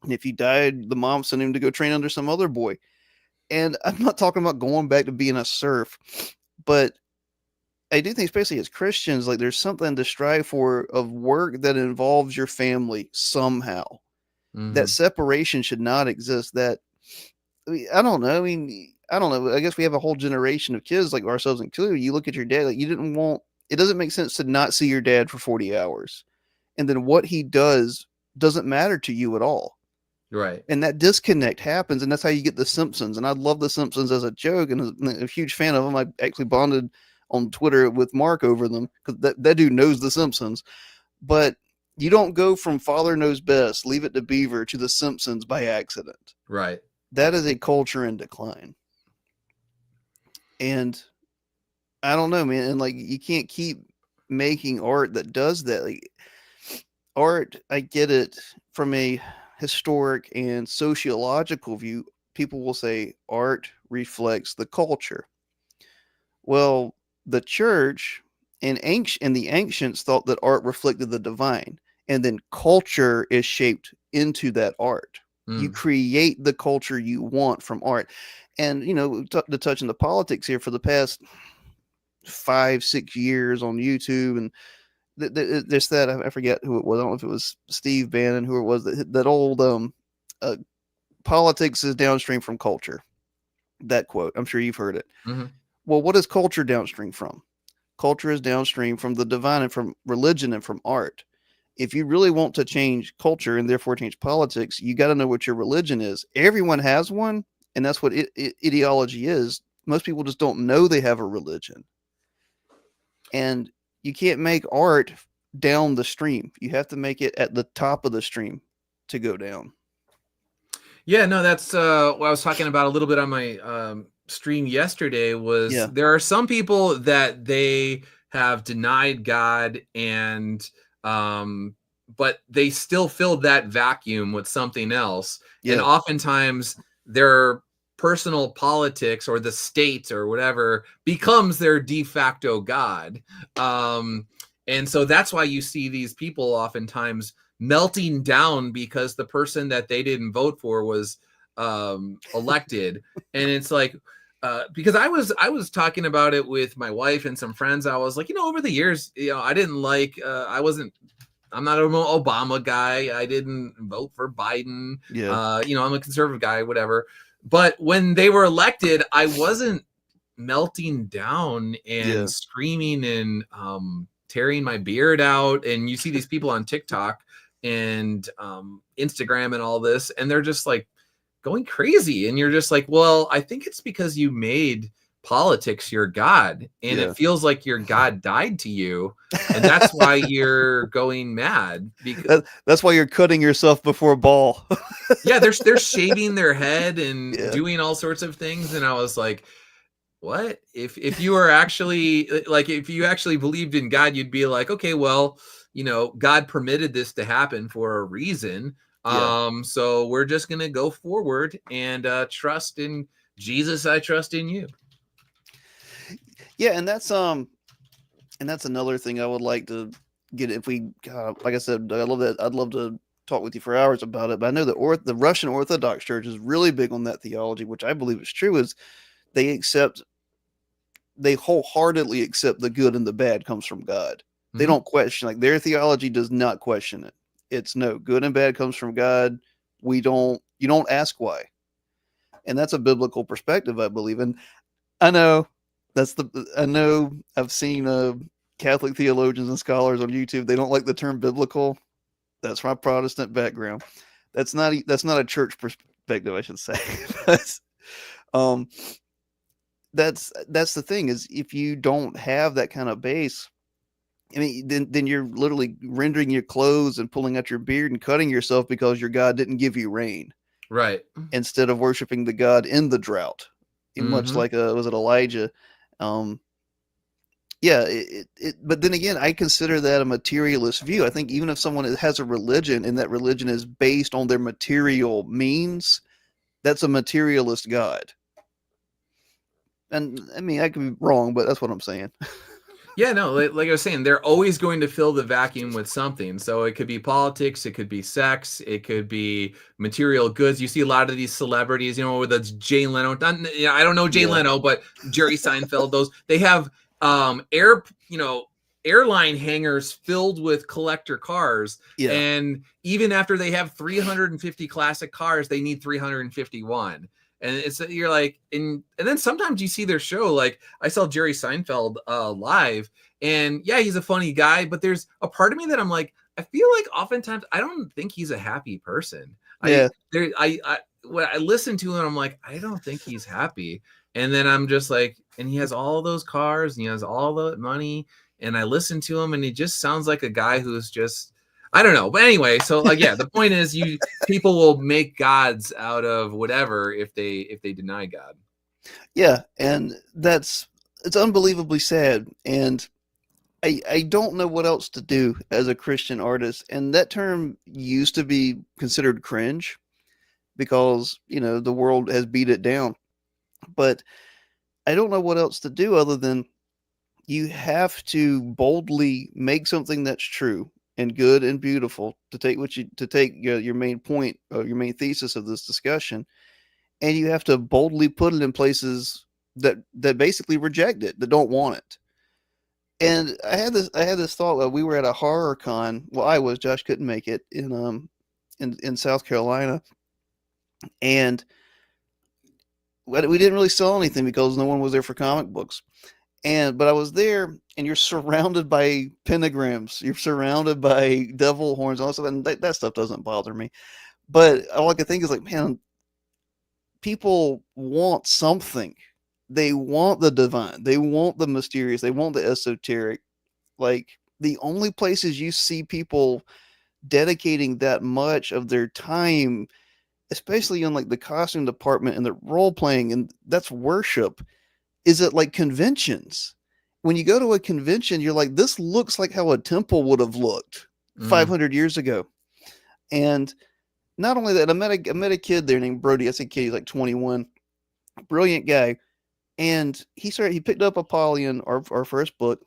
And if he died, the mom sent him to go train under some other boy. And I'm not talking about going back to being a serf, but I do think, especially as Christians, like, there's something to strive for of work that involves your family somehow. That Mm-hmm. separation should not exist. That, I don't know. I mean, I don't know. I guess we have a whole generation of kids, like ourselves included. You look at your dad, like, you didn't want. It doesn't make sense to not see your dad for 40 hours, and then what he does doesn't matter to you at all. Right. And that disconnect happens, and that's how you get the Simpsons. And I love the Simpsons as a joke, and a huge fan of them. I actually bonded on Twitter with Mark over them because that dude knows the Simpsons. But you don't go from Father Knows Best, Leave It to Beaver to The Simpsons by accident. Right. That is a culture in decline. And I don't know, man. And like, you can't keep making art that does that. Like, art, I get it from a historic and sociological view. People will say art reflects the culture. Well, the church and the ancients thought that art reflected the divine, and then culture is shaped into that art. You Mm. create the culture you want from art. And, to touch on the politics here for the past 5, 6 years on YouTube, and there's that, I forget who it was. I don't know if it was Steve Bannon, who it was, that old uh, politics is downstream from culture. That quote, I'm sure you've heard it. Hmm. Well, what is culture downstream from? Culture is downstream from the divine and from religion and from art. If you really want to change culture and therefore change politics, you got to know what your religion is. Everyone has one, and that's what ideology is. Most people just don't know they have a religion. And you can't make art down the stream. You have to make it at the top of the stream to go down. Yeah, no, that's what I was talking about a little bit on my stream yesterday. Was Yeah. there are some people that they have denied God, and but they still filled that vacuum with something else, and Yeah. oftentimes their personal politics or the state or whatever becomes their de facto God. And so that's why you see these people oftentimes melting down because the person that they didn't vote for was elected. And it's like, because I was talking about it with my wife and some friends. I was like, over the years, I didn't like, I'm not an Obama guy. I didn't vote for Biden. Yeah. I'm a conservative guy, whatever. But when they were elected, I wasn't melting down and Yeah. screaming and tearing my beard out. And you see these people on TikTok and Instagram and all this, and they're just like going crazy. And you're just like, well, I think it's because you made politics your God, and Yeah. it feels like your God died to you, and that's why you're going mad. Because That's why you're cutting yourself before a ball. yeah, they're shaving their head and Yeah. doing all sorts of things, and I was like, what? If you are actually like, if you actually believed in God, you'd be like, okay, well, God permitted this to happen for a reason. Yeah. So we're just gonna go forward and trust in Jesus. I trust in you. Yeah, and that's another thing I would like to get if we like I said, I love that. I'd love to talk with you for hours about it, but I know that the Russian Orthodox Church is really big on that theology, which I believe is true. Is they accept they wholeheartedly accept the good and the bad comes from God. They Mhm. don't question, like, their theology does not question it. It's no, good and bad comes from God. You don't ask why. And that's a biblical perspective, I believe. And I know I know I've seen Catholic theologians and scholars on YouTube. They don't like the term biblical. That's my Protestant background. That's not a church perspective, I should say. But, um, that's the thing is if you don't have that kind of base, I mean, then you're literally rendering your clothes and pulling out your beard and cutting yourself because your God didn't give you rain Right. instead of worshiping the God in the drought, much Hmm. like was it Elijah? Um, yeah, but then again, I consider that a materialist view. I think even if someone has a religion and that religion is based on their material means, that's a materialist God. And I mean, I could be wrong, but that's what I'm saying. Yeah, no, like I was saying, they're always going to fill the vacuum with something. So it could be politics, it could be sex, it could be material goods. You see a lot of these celebrities, with the Jay Leno. I don't know Jay Yeah, Leno, but Jerry Seinfeld. Those they have airline hangars filled with collector cars, yeah, and even after they have 350 classic cars, they need 351. And it's you're like, and then sometimes you see their show. Like I saw Jerry Seinfeld live, and yeah, he's a funny guy, but there's a part of me that I'm like, I feel like oftentimes I don't think he's a happy person. yeah. I when I listen to him, I'm like, I don't think he's happy. And then I'm just like, and he has all those cars and he has all the money, and I listen to him, and he just sounds like a guy who's just, I don't know. But anyway, so like, yeah, the point is, people will make gods out of whatever if they deny God. Yeah, and it's unbelievably sad. And I don't know what else to do as a Christian artist. And that term used to be considered cringe because, the world has beat it down. But I don't know what else to do other than you have to boldly make something that's true and good and beautiful to take your main point, your main thesis of this discussion, and you have to boldly put it in places that basically reject it, that don't want it. And I had this thought. We were at a horror con. Well, I was. Josh couldn't make it in South Carolina, and we didn't really sell anything because no one was there for comic books. But I was there, and you're surrounded by pentagrams. You're surrounded by devil horns, and all that stuff. And that stuff doesn't bother me. But all I could think is like, man, people want something. They want the divine. They want the mysterious. They want the esoteric. Like the only places you see people dedicating that much of their time, especially in like the costume department and the role playing, and that's worship, is at like conventions. When you go to a convention, you're like, this looks like how a temple would have looked Mm. 500 years ago. And not only that, I met a kid there named Brody. I think he's like 21, brilliant guy. And he picked up Apollyon, our first book.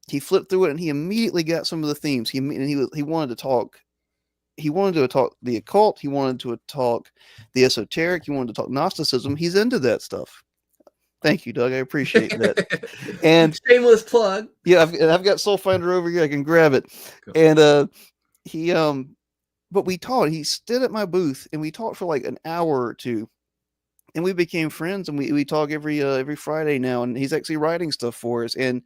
He flipped through it and he immediately got some of the themes. He wanted to talk. He wanted to talk the occult. He wanted to talk the esoteric. He wanted to talk Gnosticism. He's into that stuff. Thank you, Doug. I appreciate that. And Shameless plug. yeah, I've got Soul Finder over here. I can grab it. Cool. And he but we taught. He stood at my booth and we talked for like an hour or two, and we became friends. And we talk every Friday now. And he's actually writing stuff for us. And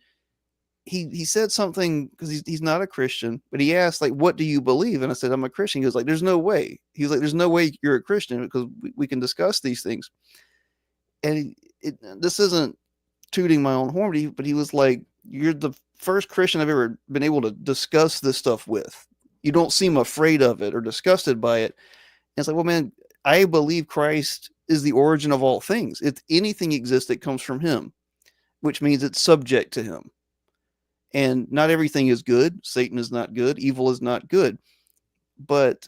he said something because he's not a Christian, but he asked like, "What do you believe?" And I said, "I'm a Christian." He was like, "There's no way." He was like, "There's no way you're a Christian because we can discuss these things." And this isn't tooting my own horn, but he was like, "You're the first Christian I've ever been able to discuss this stuff with. You don't seem afraid of it or disgusted by it." And it's like, well, man, I believe Christ is the origin of all things. If anything exists, it comes from him, which means it's subject to him. And not everything is good. Satan is not good. Evil is not good. But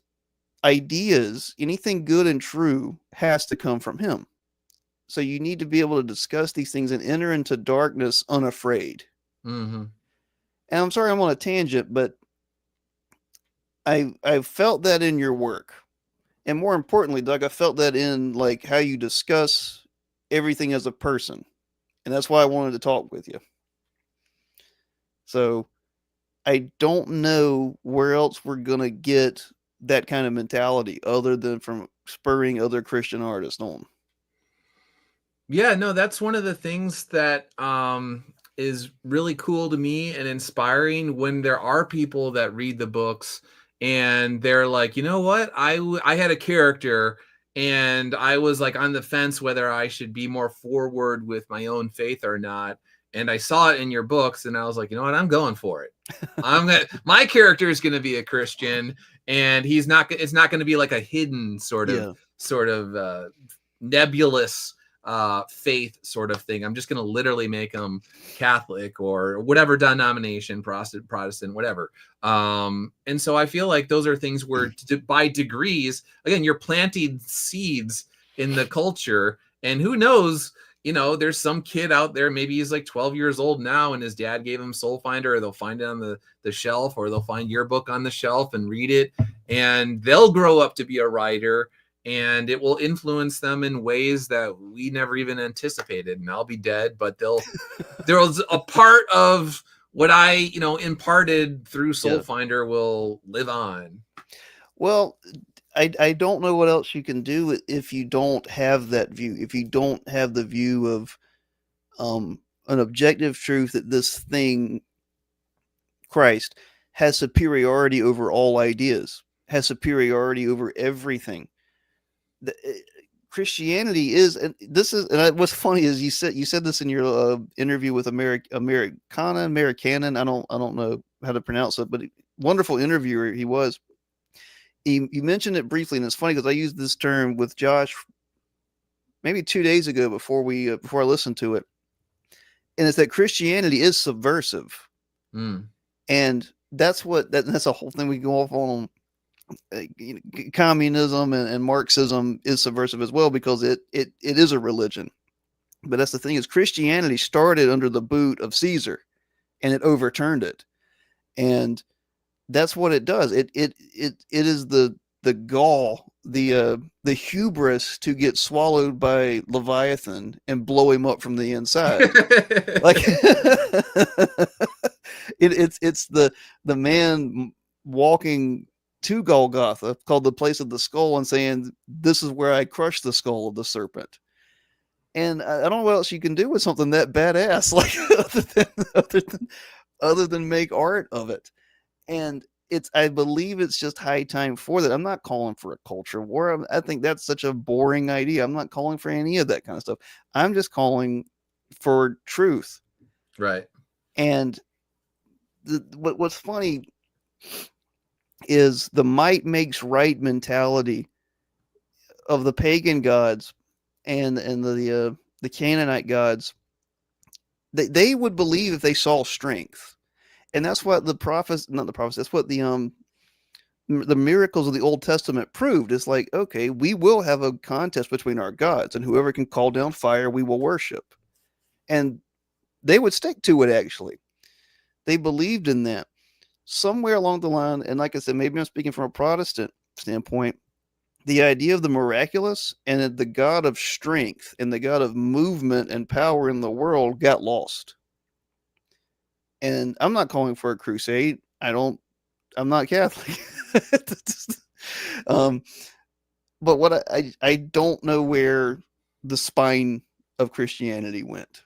ideas, anything good and true, has to come from him. So you need to be able to discuss these things and enter into darkness unafraid. Mm-hmm. And I'm sorry I'm on a tangent, but I felt that in your work. And more importantly, Doug, I felt that in like how you discuss everything as a person. And that's why I wanted to talk with you. So I don't know where else we're going to get that kind of mentality other than from spurring other Christian artists on. Yeah, no, that's one of the things that is really cool to me and inspiring when there are people that read the books and they're like, you know what, I had a character and I was like on the fence whether I should be more forward with my own faith or not. And I saw it in your books and I was like, you know what, I'm going for it. My character is gonna be a Christian, and it's not gonna be like a hidden sort of nebulous faith sort of thing. I'm just going to literally make them Catholic or whatever denomination, Protestant, whatever. And so I feel like those are things where by degrees, again, you're planting seeds in the culture, and who knows, there's some kid out there, maybe he's like 12 years old now and his dad gave him Soul Finder, or they'll find it on the shelf, or they'll find your book on the shelf and read it, and they'll grow up to be a writer, and it will influence them in ways that we never even anticipated. And I'll be dead, but there's a part of what I, imparted through Soul Finder will live on. Well, I don't know what else you can do if you don't have that view. If you don't have the view of an objective truth that this thing, Christ, has superiority over all ideas, has superiority over everything. Christianity is, and this is, and what's funny is you said this in your interview with Americanan. I don't know how to pronounce it, but wonderful interviewer he was. You mentioned it briefly, and it's funny because I used this term with Josh maybe 2 days ago before I listened to it, and it's that Christianity is subversive, Mm. and that's a whole thing we go off on. Communism and Marxism is subversive as well because it is a religion. But that's the thing is Christianity started under the boot of Caesar, and it overturned it, and that's what it does. It is the gall, the hubris to get swallowed by Leviathan and blow him up from the inside. Like it's the man walking to Golgotha, called the place of the skull, and saying, "This is where I crushed the skull of the serpent." And I don't know what else you can do with something that badass, like other than make art of it. And I believe it's just high time for that. I'm not calling for a culture war. I think that's such a boring idea. I'm not calling for any of that kind of stuff. I'm just calling for truth. Right. And what's funny is the might makes right mentality of the pagan gods and the Canaanite gods. They would believe if they saw strength, and that's what the prophets, not the prophets. That's what the miracles of the Old Testament proved. It's like, okay, we will have a contest between our gods, and whoever can call down fire, we will worship. And they would stick to it. Actually, they believed in that. Somewhere along the line, and like I said, maybe I'm speaking from a Protestant standpoint, the idea of the miraculous and the God of strength and the God of movement and power in the world got lost. And I'm not calling for a crusade. I'm not Catholic. um, but what I don't know where the spine of Christianity went.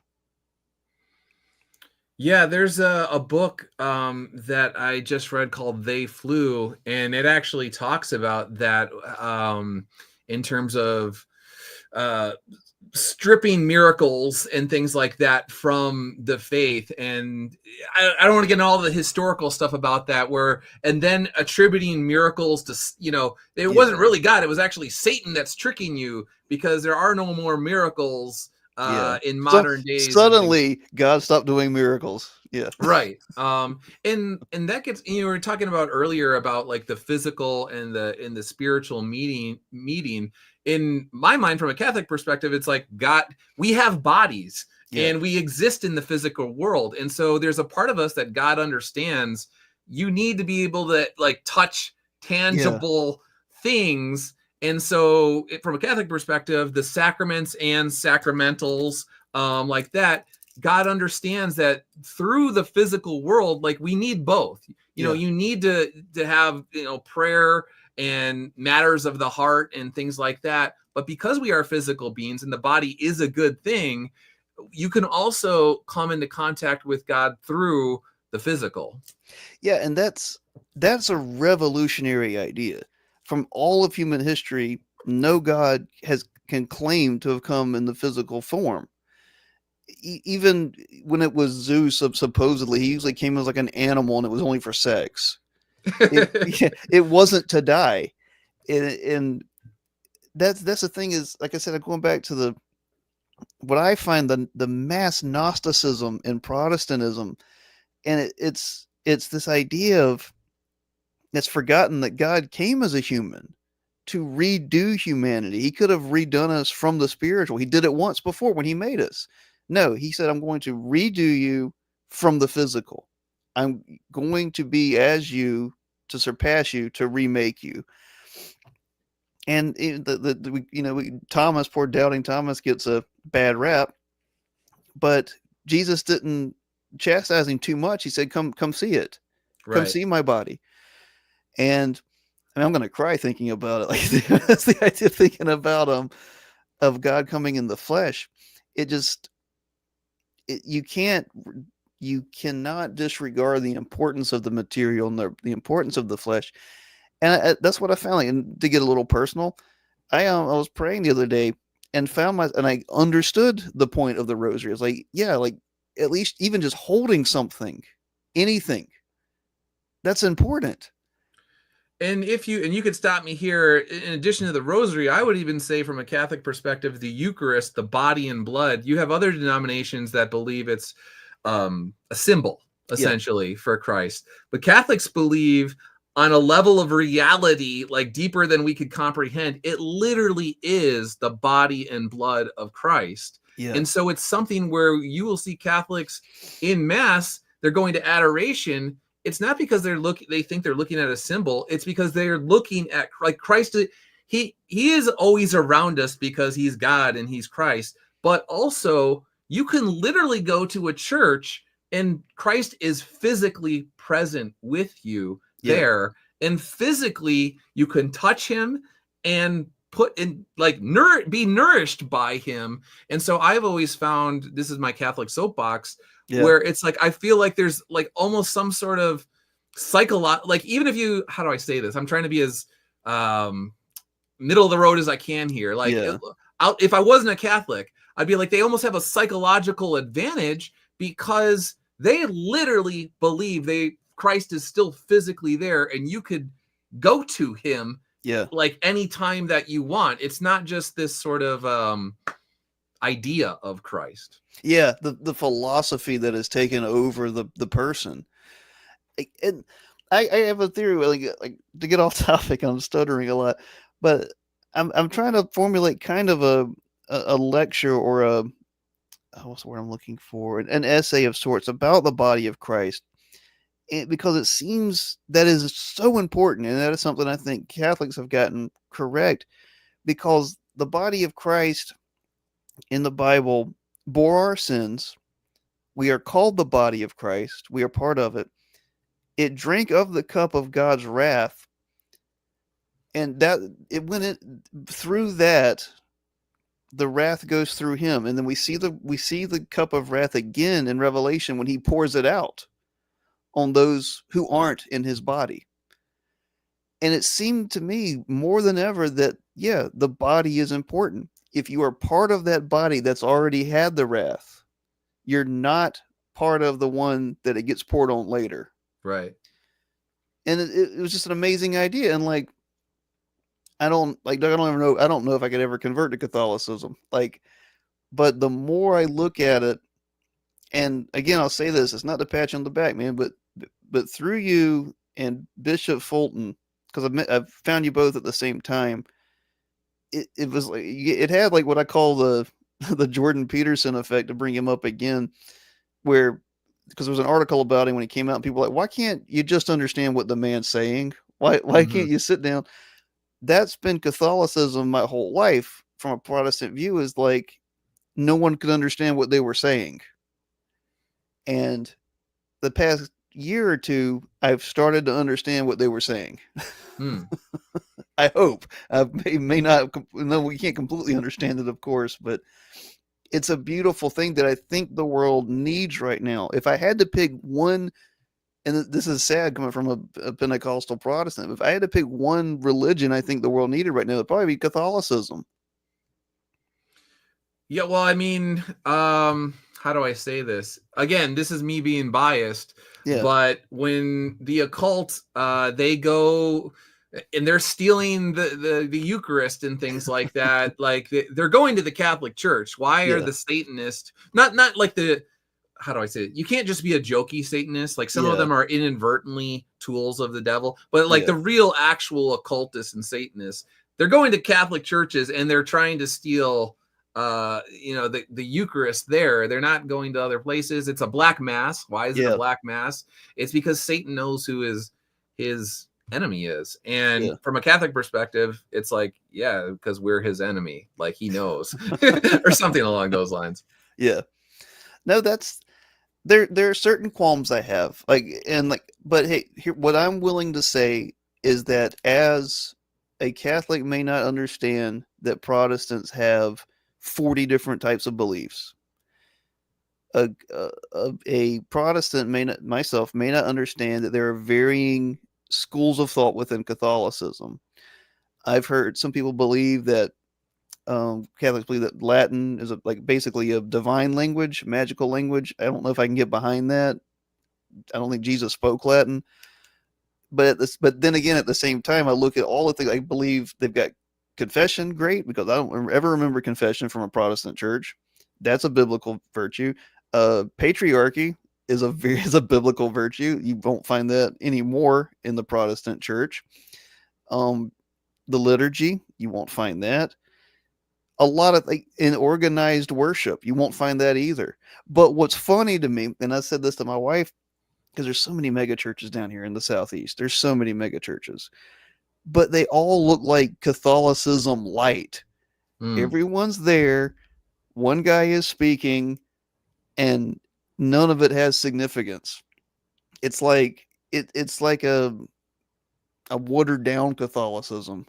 Yeah, there's a book that I just read called They Flew, and it actually talks about that in terms of uh, stripping miracles and things like that from the faith. And I don't want to get into all the historical stuff about that, and then attributing miracles to, it wasn't really God, it was actually Satan that's tricking you, because there are no more miracles in modern days. Suddenly God stopped doing miracles. Yeah. Right. And that gets, we were talking about earlier about like the physical and the spiritual meeting. In my mind, from a Catholic perspective, it's like God, we have bodies and we exist in the physical world. And so there's a part of us that God understands. You need to be able to like touch tangible things. And so from a Catholic perspective, the sacraments and sacramentals like that, God understands that through the physical world, like we need both. You need to have, prayer and matters of the heart and things like that. But because we are physical beings and the body is a good thing, you can also come into contact with God through the physical. Yeah, and that's a revolutionary idea. From all of human history, no God can claim to have come in the physical form. Even when it was Zeus, supposedly he usually came as like an animal, and it was only for sex. It wasn't to die, and that's the thing is, like I said, going back to what I find the mass Gnosticism in Protestantism, and it's this idea of it's forgotten that God came as a human to redo humanity. He could have redone us from the spiritual. He did it once before when he made us. No, he said, I'm going to redo you from the physical. I'm going to be as you, to surpass you, to remake you. And Thomas, poor doubting Thomas, gets a bad rap, but Jesus didn't chastise him too much. He said, come see it. Come see my body. And I'm going to cry thinking about it. Like that's the idea of thinking about of God coming in the flesh. You cannot disregard the importance of the material and the importance of the flesh. And that's what I found. And to get a little personal, I was praying the other day and and I understood the point of the rosary. It's like, yeah, like at least even just holding something, anything, that's important. And you could stop me here, in addition to the rosary, I would even say from a Catholic perspective, the Eucharist, the body and blood, you have other denominations that believe it's a symbol Yeah, essentially for Christ. But Catholics believe on a level of reality, like deeper than we could comprehend, it literally is the body and blood of Christ. yeah, And so it's something where you will see Catholics in Mass, they're going to adoration. It's not because they think they're looking at a symbol. It's because they're looking at like Christ. He is always around us because he's God and he's Christ. But also, you can literally go to a church and Christ is physically present with you yeah, there, and physically you can touch him and put in like be nourished by him. And so I've always found, this is my Catholic soapbox, yeah, where it's like I feel like there's like almost some sort of like even if you, how do I say this, I'm trying to be as um middle of the road as I can here, like yeah, if I wasn't a Catholic, I'd be like, they almost have a psychological advantage because they literally believe Christ is still physically there and you could go to him yeah, like any time that you want. It's not just this sort of idea of Christ. yeah. The philosophy that has taken over the person. And I have a theory, like to get off topic. I'm stuttering a lot, but I'm trying to formulate kind of a lecture or a what's the word I'm looking for, an essay of sorts about the body of Christ, because it seems that is so important, and that is something I think Catholics have gotten correct, because the body of Christ in the Bible bore our sins. We are called the body of Christ. We are part of it. It drank of the cup of God's wrath, and that it went in, through that the wrath goes through him, and then we see the cup of wrath again in Revelation when he pours it out on those who aren't in his body. And it seemed to me more than ever that, yeah, the body is important. If you are part of that body that's already had the wrath, you're not part of the one that it gets poured on later. Right. And it was just an amazing idea. And like, I don't even know, I don't know if I could ever convert to Catholicism. Like, but the more I look at it, and again, I'll say this: it's not to pat you on the back, man, but through you and Bishop Fulton, because I've found you both at the same time. It was like it had like what I call the the Jordan Peterson effect, to bring him up again, where because there was an article about him when he came out, and people were like, why can't you just understand what the man's saying? Why Mm-hmm. can't you sit down? That's been Catholicism my whole life from a Protestant view, is like no one could understand what they were saying. And the past year or two, I've started to understand what they were saying. Hmm. I hope. I may not. No, we can't completely understand it, of course, but it's a beautiful thing that I think the world needs right now. If I had to pick one, and this is sad coming from a Pentecostal Protestant, if I had to pick one religion I think the world needed right now, it'd probably be Catholicism. Yeah, well, I mean, how do I say this? Again, this is me being biased, Yeah, but when the occult, they go and they're stealing the Eucharist and things like that, like they're going to the Catholic Church. Why are yeah, the Satanists not like the, how do I say it? You can't just be a jokey Satanist. Like some of yeah, them are inadvertently tools of the devil, but like yeah, the real actual occultists and Satanists, they're going to Catholic churches and they're trying to steal the Eucharist there. They're not going to other places. It's a black mass. Why is it a yeah, black mass? It's because Satan knows who his enemy is. And yeah, from a Catholic perspective, it's like, yeah, because we're his enemy. Like he knows. Or something along those lines. yeah. No, that's there are certain qualms I have, but hey, here, what I'm willing to say is that as a Catholic may not understand that Protestants have 40 different types of beliefs. A Protestant myself may not understand that there are varying schools of thought within Catholicism. I've heard some people believe that Catholics believe that Latin is like basically a divine language, magical language. I don't know if I can get behind that. I don't think Jesus spoke Latin, but then again, at the same time, I look at all the things. I believe they've got confession, great, because I don't ever remember confession from a Protestant church. That's a biblical virtue. Patriarchy is a biblical virtue. You won't find that anymore in the Protestant church. Um, the liturgy, you won't find that. A lot of like in organized worship, you won't find that either. But what's funny to me, and I said this to my wife, because there's so many mega churches down here in the southeast. There's so many mega churches, but they all look like Catholicism light. Mm. Everyone's there. One guy is speaking, and none of it has significance. It's like it's like a watered down Catholicism.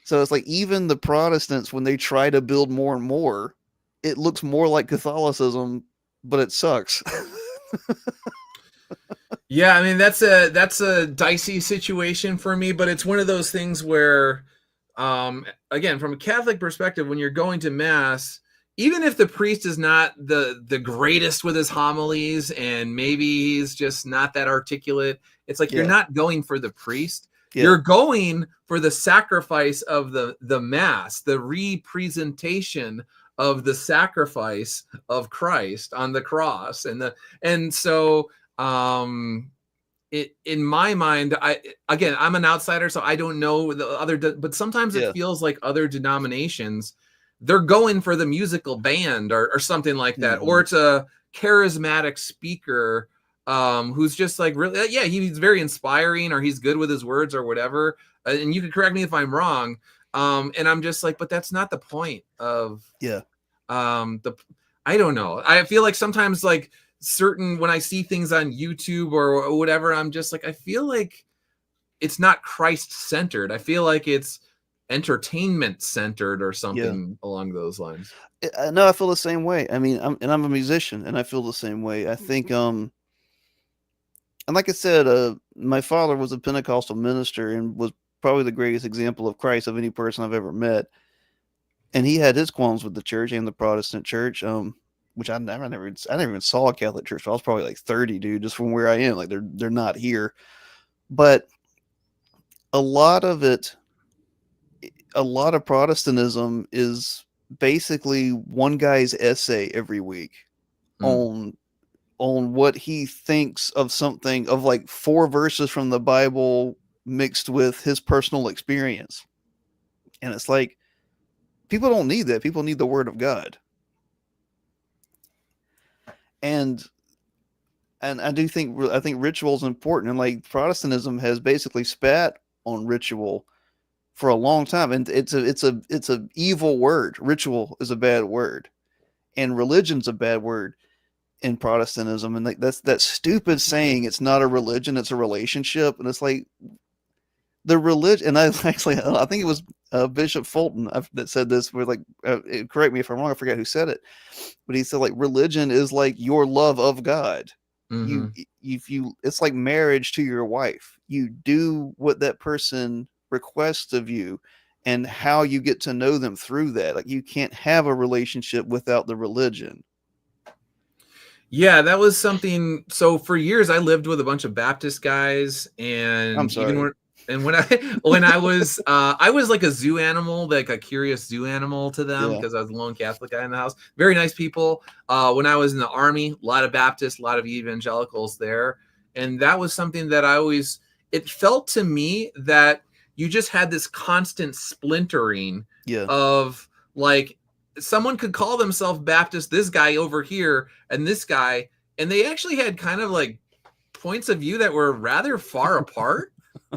So it's like even the Protestants, when they try to build more and more, it looks more like Catholicism, but it sucks. Yeah, I mean that's a dicey situation for me, but it's one of those things where, again, from a Catholic perspective, when you're going to mass, even if the priest is not the greatest with his homilies and maybe he's just not that articulate, it's like you're Yeah. not going for the priest. Yeah. You're going for the sacrifice of the mass, the representation of the sacrifice of Christ on the cross, and so it in my mind, I'm an outsider, so I don't know the other, but sometimes it Yeah. feels like other denominations, they're going for the musical band or something like that, or it's a charismatic speaker who's just like really, yeah, he's very inspiring or he's good with his words or whatever. And you can correct me if I'm wrong. And I'm just like, but that's not the point of I don't know. I feel like sometimes like when I see things on YouTube or whatever, I'm just like, I feel like it's not Christ centered. I feel like it's entertainment centered or something along those lines. No, I feel the same way. I mean, I'm a musician, and I feel the same way. I think, and like I said, my father was a Pentecostal minister and was probably the greatest example of Christ of any person I've ever met. And he had his qualms with the church and the Protestant church, which I never even saw a Catholic church. I was probably like 30, dude, just from where I am. Like they're not here, but a lot of Protestantism is basically one guy's essay every week on what he thinks of something, of like 4 verses from the Bible mixed with his personal experience. And it's like, people don't need that. People need the word of God. And I think ritual is important. And like Protestantism has basically spat on ritual for a long time. And it's a evil word. Ritual is a bad word. And religion's a bad word in Protestantism. And like that's that stupid saying, it's not a religion, it's a relationship. And it's like, the religion, and I think it was Bishop Fulton that said this. Where like, correct me if I'm wrong, I forget who said it, but he said like religion is like your love of God. It's like marriage to your wife. You do what that person requests of you, and how you get to know them through that. Like you can't have a relationship without the religion. Yeah, that was something. So for years, I lived with a bunch of Baptist guys, and I'm sorry. when I was like a zoo animal, like a curious zoo animal to them, because I was the lone Catholic guy in the house. Very nice people. When I was in the Army, a lot of Baptists, a lot of evangelicals there, and that was something that it felt to me that you just had this constant splintering of like, someone could call themselves Baptist, this guy over here and this guy, and they actually had kind of like points of view that were rather far apart,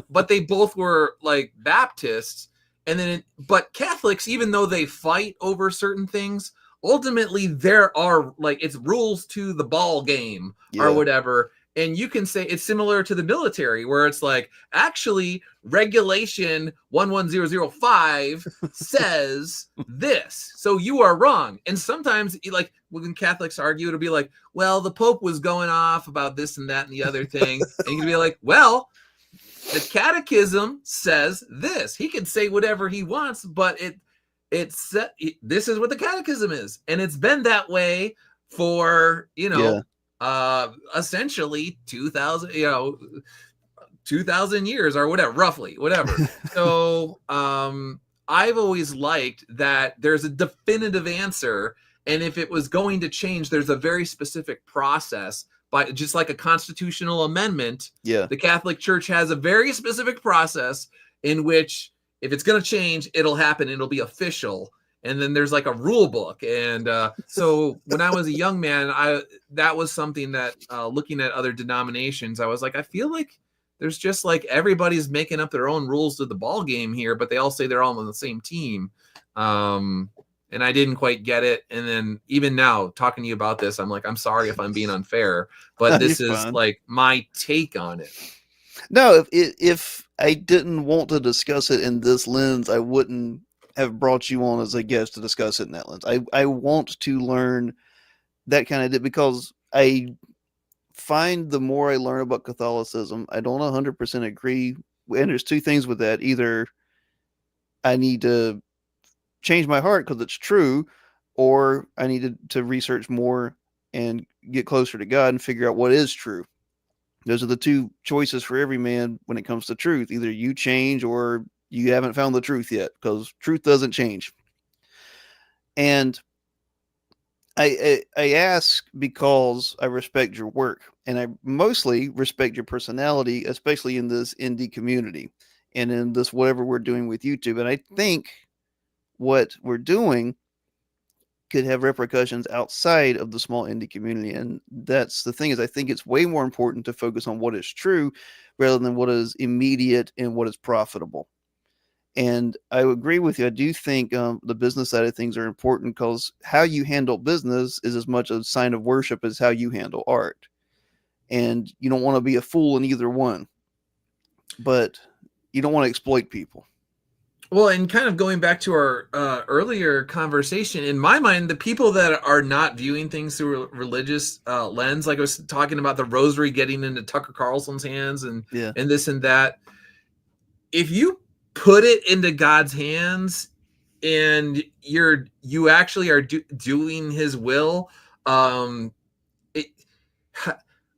but they both were like Baptists. And then, but Catholics, even though they fight over certain things, ultimately there are like, it's rules to the ball game or whatever. And you can say it's similar to the military, where it's like, actually, regulation 11005 says this, so you are wrong. And sometimes, like when Catholics argue, it'll be like, well, the Pope was going off about this and that and the other thing. And you can be like, well, The catechism says this. He can say whatever he wants, but this is what the catechism is, and it's been that way for Yeah. essentially 2,000 years or whatever, roughly, whatever. So I've always liked that there's a definitive answer, and if it was going to change, there's a very specific process. By just like a constitutional amendment, Yeah. the Catholic Church has a very specific process in which if it's going to change, it'll happen, it'll be official. And then there's like a rule book. And so when I was a young man, that was something that looking at other denominations, I was like, I feel like there's just like everybody's making up their own rules to the ball game here, but they all say they're all on the same team. And I didn't quite get it. And then even now talking to you about this, I'm like, I'm sorry if I'm being unfair, but this You're is fine. like my take on it. No, if I didn't want to discuss it in this lens, I wouldn't have brought you on as a guest to discuss it in that lens. I want to learn that kind of because I find the more I learn about Catholicism, I don't 100% agree. And there's two things with that. Either I need to change my heart because it's true, or I need to research more and get closer to God and figure out what is true. Those are the two choices for every man when it comes to truth. Either you change or you haven't found the truth yet, because truth doesn't change. And I ask because I respect your work, and I mostly respect your personality, especially in this indie community and in this whatever we're doing with YouTube. And I think what we're doing could have repercussions outside of the small indie community. And that's the thing, is I think it's way more important to focus on what is true rather than what is immediate and what is profitable. And I agree with you. I do think the business side of things are important, because how you handle business is as much a sign of worship as how you handle art. And you don't want to be a fool in either one, but you don't want to exploit people. Well, and kind of going back to our earlier conversation, in my mind, the people that are not viewing things through a religious lens, like I was talking about the rosary getting into Tucker Carlson's hands and this and that, if you put it into God's hands and you actually are doing His will,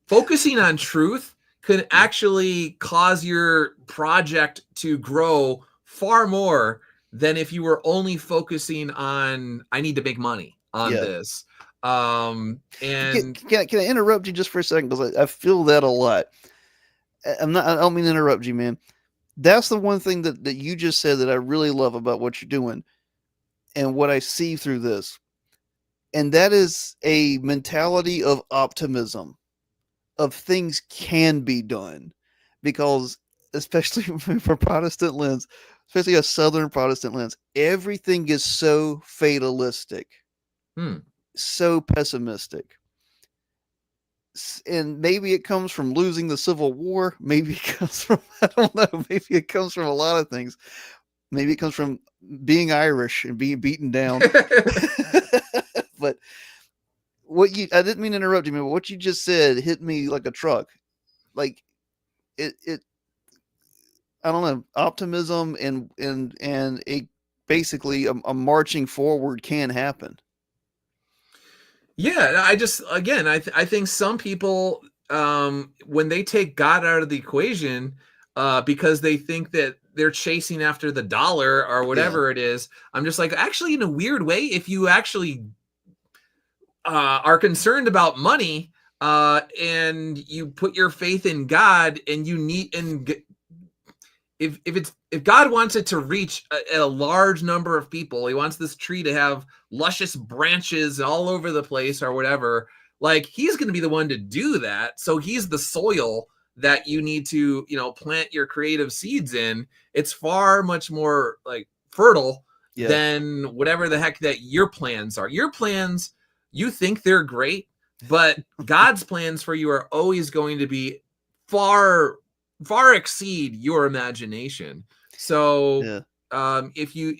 focusing on truth could actually cause your project to grow far more than if you were only focusing on, I need to make money on this. And can I interrupt you just for a second, because I feel that a lot. I don't mean to interrupt you, man. That's the one thing that you just said that I really love about what you're doing and what I see through this. And that is a mentality of optimism, of things can be done, because especially for Protestant lens, especially a Southern Protestant lens, everything is so fatalistic, so pessimistic. And maybe it comes from losing the Civil War. Maybe it comes from, I don't know, maybe it comes from a lot of things. Maybe it comes from being Irish and being beaten down. But I didn't mean to interrupt you, man, but what you just said hit me like a truck. Like it I don't know, optimism and basically a marching forward can happen. Yeah, I think some people, when they take God out of the equation, because they think that they're chasing after the dollar or whatever it is, I'm just like, actually, in a weird way, if you actually are concerned about money, and you put your faith in God, and if God wants it to reach a large number of people, He wants this tree to have luscious branches all over the place or whatever, like He's going to be the one to do that. So He's the soil that you need to, plant your creative seeds in. It's far much more like fertile than whatever the heck that your plans are. Your plans, you think they're great, but God's plans for you are always going to be far exceed your imagination. So if you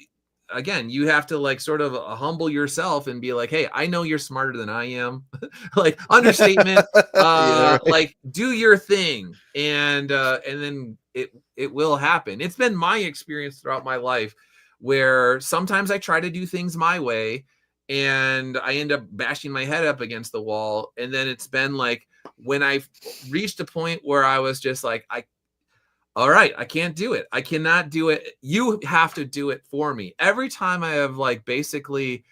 again, you have to like sort of humble yourself and be like, hey, I know you're smarter than I am. Like understatement, Yeah, right. like do your thing, and then it will happen. It's been my experience throughout my life where sometimes I try to do things my way and I end up bashing my head up against the wall. And then it's been like when I've reached a point where I was just like, all right, I can't do it. I cannot do it. You have to do it for me. Every time I have like basically,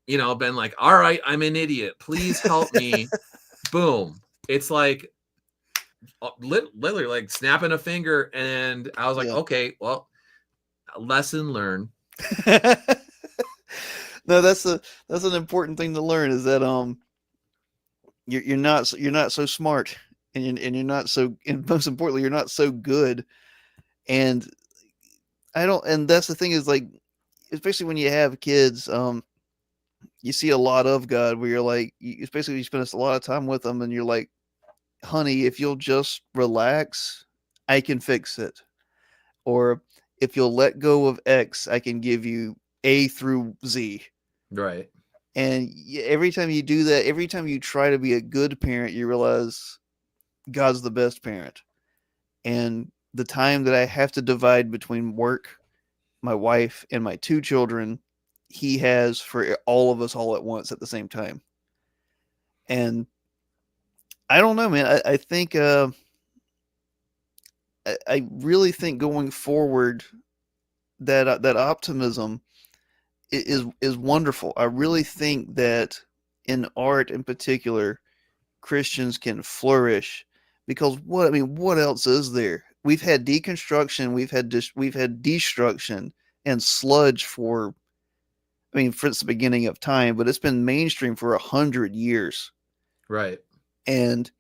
been like, all right, I'm an idiot. Please help me. Boom. It's like literally like snapping a finger. And I was like, Yeah. okay, well, lesson learned. No, that's an important thing to learn is that you're not so smart and you're not so and most importantly you're not so good and I don't and that's the thing is like especially when you have kids you see a lot of God where you're like especially you spend a lot of time with them and you're like honey if you'll just relax I can fix it or if you'll let go of X I can give you A through Z. Right. And every time you do that, every time you try to be a good parent, you realize God's the best parent. And the time that I have to divide between work, my wife, and my two children, He has for all of us all at once at the same time. And I don't know, man. I think I really think going forward that that optimism is wonderful. I really think that in art in particular, Christians can flourish because what else is there? We've had deconstruction, we've had destruction and sludge for since the beginning of time, but it's been mainstream for 100 years, Right. and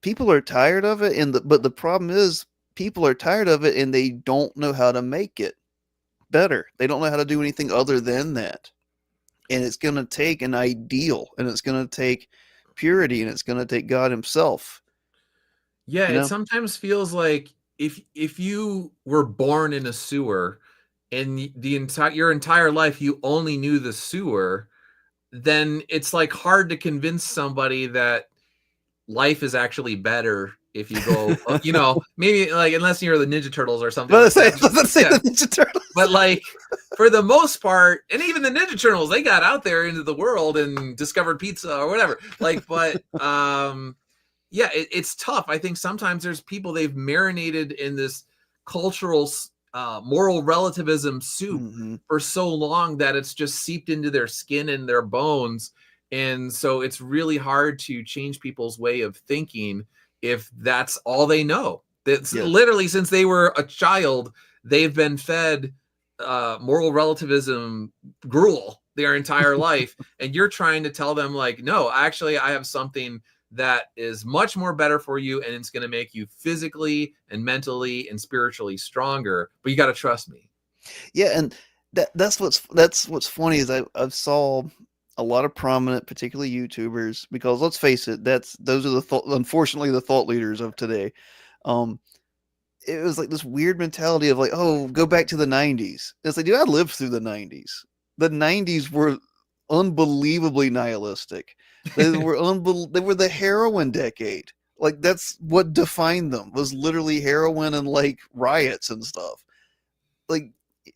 people are tired of it. But the problem is, people are tired of it, and they don't know how to make it better. They don't know how to do anything other than that, and it's going to take an ideal, and it's going to take purity, and it's going to take God Himself. Yeah, You it know, sometimes feels like if you were born in a sewer and the entire your entire life you only knew the sewer, then it's like hard to convince somebody that life is actually better if you go, maybe like unless you're the Ninja Turtles or something like that. let's say Yeah, the Ninja Turtles. but like for the most part, and even the Ninja Turtles, they got out there into the world and discovered pizza or whatever. Like, but yeah, it's tough. I think sometimes there's people they've marinated in this cultural moral relativism soup Mm-hmm. for so long that it's just seeped into their skin and their bones, and so it's really hard to change people's way of thinking if that's all they know. That's Yes. literally since they were a child, they've been fed moral relativism gruel their entire life, and you're trying to tell them like, no, actually, I have something that is much more better for you, and it's going to make you physically and mentally and spiritually stronger, but you got to trust me. Yeah, and that's what's funny is I've saw a lot of prominent, particularly YouTubers, because let's face it, those are unfortunately the thought leaders of today. Um, it was like this weird mentality of like, oh, go back to the '90s. It's like, dude, I lived through the '90s. The '90s were unbelievably nihilistic. They were the heroin decade. Like that's what defined them was literally heroin and like riots and stuff. Like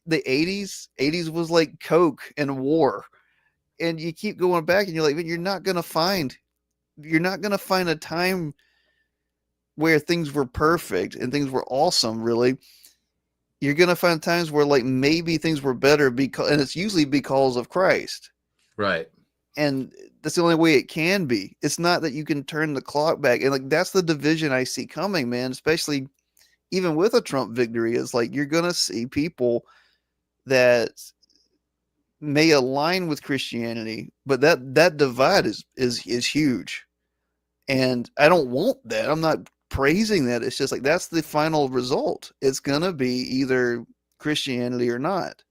the '80s was like coke and war. And you keep going back and you're like, you're not gonna find a time where things were perfect and things were awesome, really. You're gonna find times where like maybe things were better because and it's usually because of Christ. Right. And that's the only way it can be. It's not that you can turn the clock back. And like that's the division I see coming, man, especially even with a Trump victory, is like you're gonna see people that may align with Christianity, but that divide is huge. And I don't want that. I'm not praising that. It's just like that's the final result. It's gonna be either Christianity or not.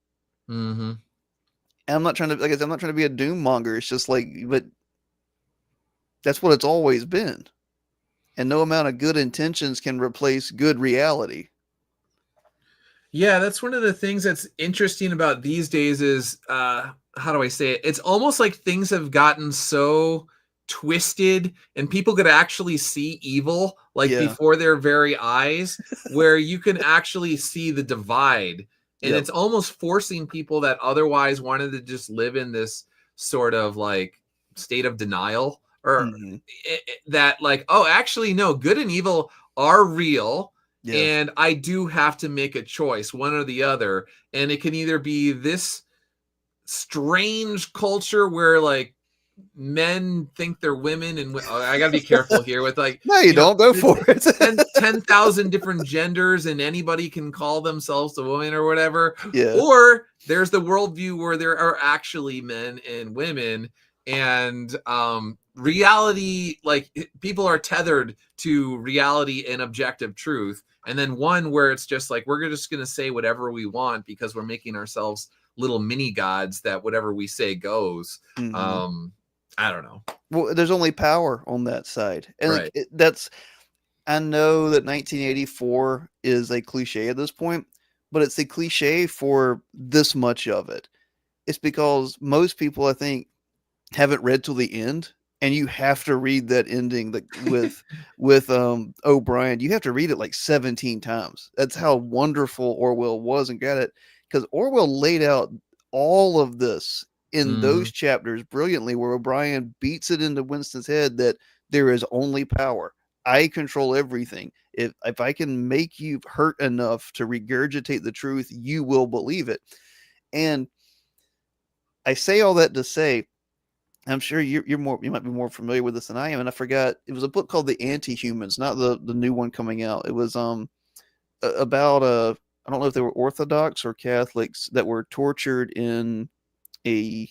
Mm-hmm. And I'm not trying to like I said, I'm not trying to be a doom monger. It's just like but that's what it's always been. And no amount of good intentions can replace good reality. Yeah, that's one of the things that's interesting about these days is how do I say it? It's almost like things have gotten so twisted and people could actually see evil like Yeah. before their very eyes where you can actually see the divide and Yep. it's almost forcing people that otherwise wanted to just live in this sort of like state of denial or Hmm. that like oh actually no good and evil are real Yeah. and I do have to make a choice, one or the other. And it can either be this strange culture where like men think they're women, and I got to be careful here with like, No, you don't go for it. 10,000 different genders and anybody can call themselves a woman or whatever. Yeah. Or there's the worldview where there are actually men and women and reality, like people are tethered to reality and objective truth. And then one where it's just like, we're just going to say whatever we want because we're making ourselves little mini gods that whatever we say goes. Hmm. Um, I don't know. Well, there's only power on that side, and like Right. that's. I know that 1984 is a cliche at this point, but it's a cliche for this much of it. It's because most people, I think, haven't read till the end, and you have to read that ending that with O'Brien. You have to read it like 17 times. That's how wonderful Orwell was and got it, because Orwell laid out all of this in Mm-hmm. those chapters brilliantly, where O'Brien beats it into Winston's head that there is only power. I control everything. If I can make you hurt enough to regurgitate the truth, you will believe it. And I say all that to say, I'm sure you might be more familiar with this than I am, and I forgot it was a book called The Anti-Humans, not the new one coming out. It was about I don't know if they were Orthodox or Catholics that were tortured in a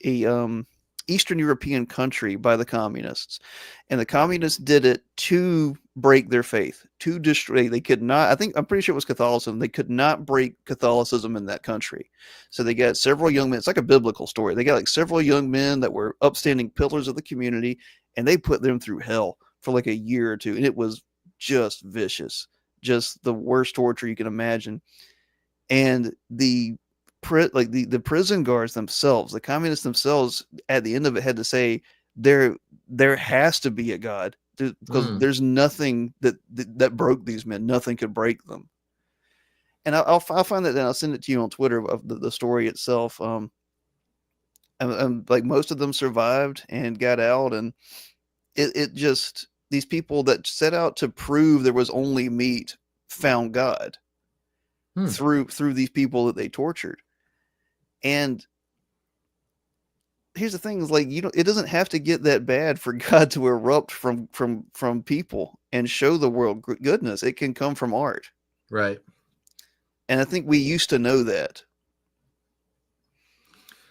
a Eastern European country by the communists, and the communists did it to break their faith, to destroy. They could not. I'm pretty sure it was Catholicism. They could not break Catholicism in that country, so they got several young men. It's like a biblical story. They got like several young men that were upstanding pillars of the community, and they put them through hell for like a year or two, and it was just vicious, just the worst torture you can imagine. And the prison guards themselves, the communists themselves, at the end of it had to say there has to be a God because Mm. there's nothing that broke these men. Nothing could break them. And I'll find that, then I'll send it to you on Twitter of the story itself. And like most of them survived and got out, and it just these people that set out to prove there was only meat found God Hmm. through these people that they tortured. And here's the thing: is like it doesn't have to get that bad for God to erupt from people and show the world goodness. It can come from art, Right. and I think we used to know that.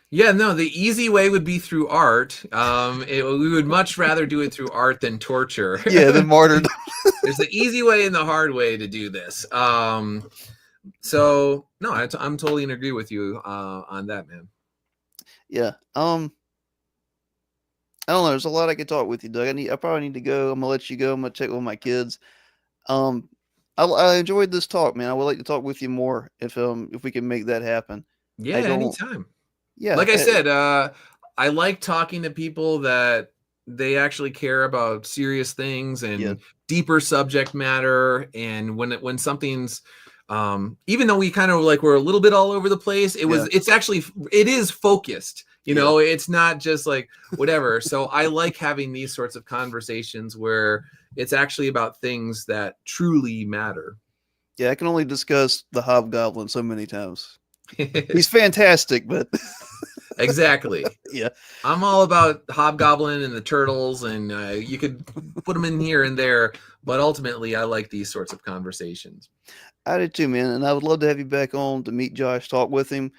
Yeah, no, the easy way would be through art. We would much rather do it through art than torture. Yeah, the martyrdom. There's the easy way and the hard way to do this. So no, I'm totally in agree with you on that, man. Yeah. I don't know. There's a lot I could talk with you, Doug. I probably need to go. I'm gonna let you go. I'm gonna check with my kids. Um, I enjoyed this talk, man. I would like to talk with you more if we can make that happen. Yeah, I don't. anytime. Yeah. Like I said, I like talking to people that they actually care about serious things Yeah. and deeper subject matter. And when something's even though we kind of like we're a little bit all over the place, Yeah. it is focused. You Yeah. know, it's not just like whatever. So I like having these sorts of conversations where it's actually about things that truly matter. Yeah. I can only discuss the Hobgoblin so many times. He's fantastic, but Exactly. yeah. I'm all about Hobgoblin and the Turtles, and you could put them in here and there, but ultimately, I like these sorts of conversations. I did too, man, and I would love to have you back on to meet Josh, talk with him.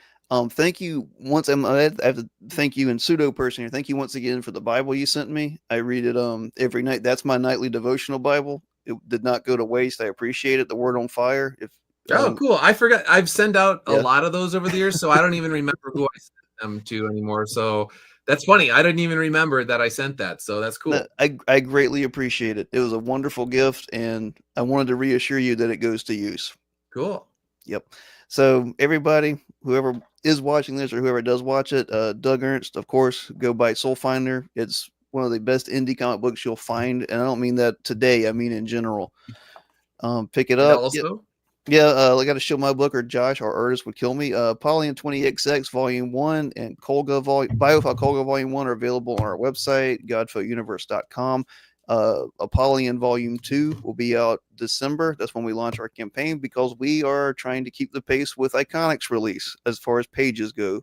Thank you once. I have to thank you in pseudo person here. Thank you once again for the Bible you sent me. I read it every night. That's my nightly devotional Bible. It did not go to waste. I appreciate it. The Word on Fire. If Oh, cool. I forgot. I've sent out a yeah, lot of those over the years, so I don't even remember who I sent them to anymore. So that's funny. I didn't even remember that I sent that. So that's no, cool. I greatly appreciate it. It was a wonderful gift, and I wanted to reassure you that it goes to use. Cool. Yep. So everybody, whoever is watching this or whoever does watch it, Doug Ernst, of course, go buy Soul Finder. It's one of the best indie comic books you'll find, and I don't mean that today. I mean in general. Pick it And up. also, Yeah, I got to show my book, or Josh or Ernest would kill me. Poly and 20XX Volume 1 and Colga Biofile Colga Volume 1 are available on our website, godfootuniverse.com. Apollyon Volume 2 will be out December. That's when we launch our campaign because we are trying to keep the pace with Iconic's release as far as pages go.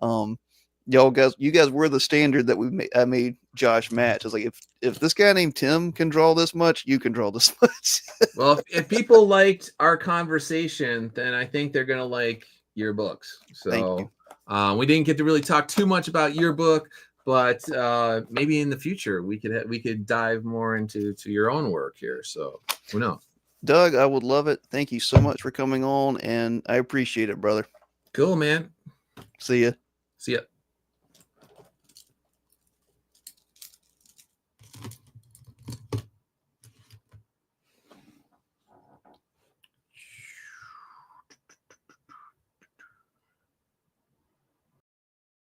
Um, you guys were the standard that I made Josh match. It's like if this guy named Tim can draw this much, you can draw this much. well, if people liked our conversation, then I think they're gonna like your books. Thank you. So we didn't get to really talk too much about your book, but maybe in the future we could dive more into your own work here. So who knows? Doug, I would love it. Thank you so much for coming on, and I appreciate it, brother. Cool, man. See ya. See ya.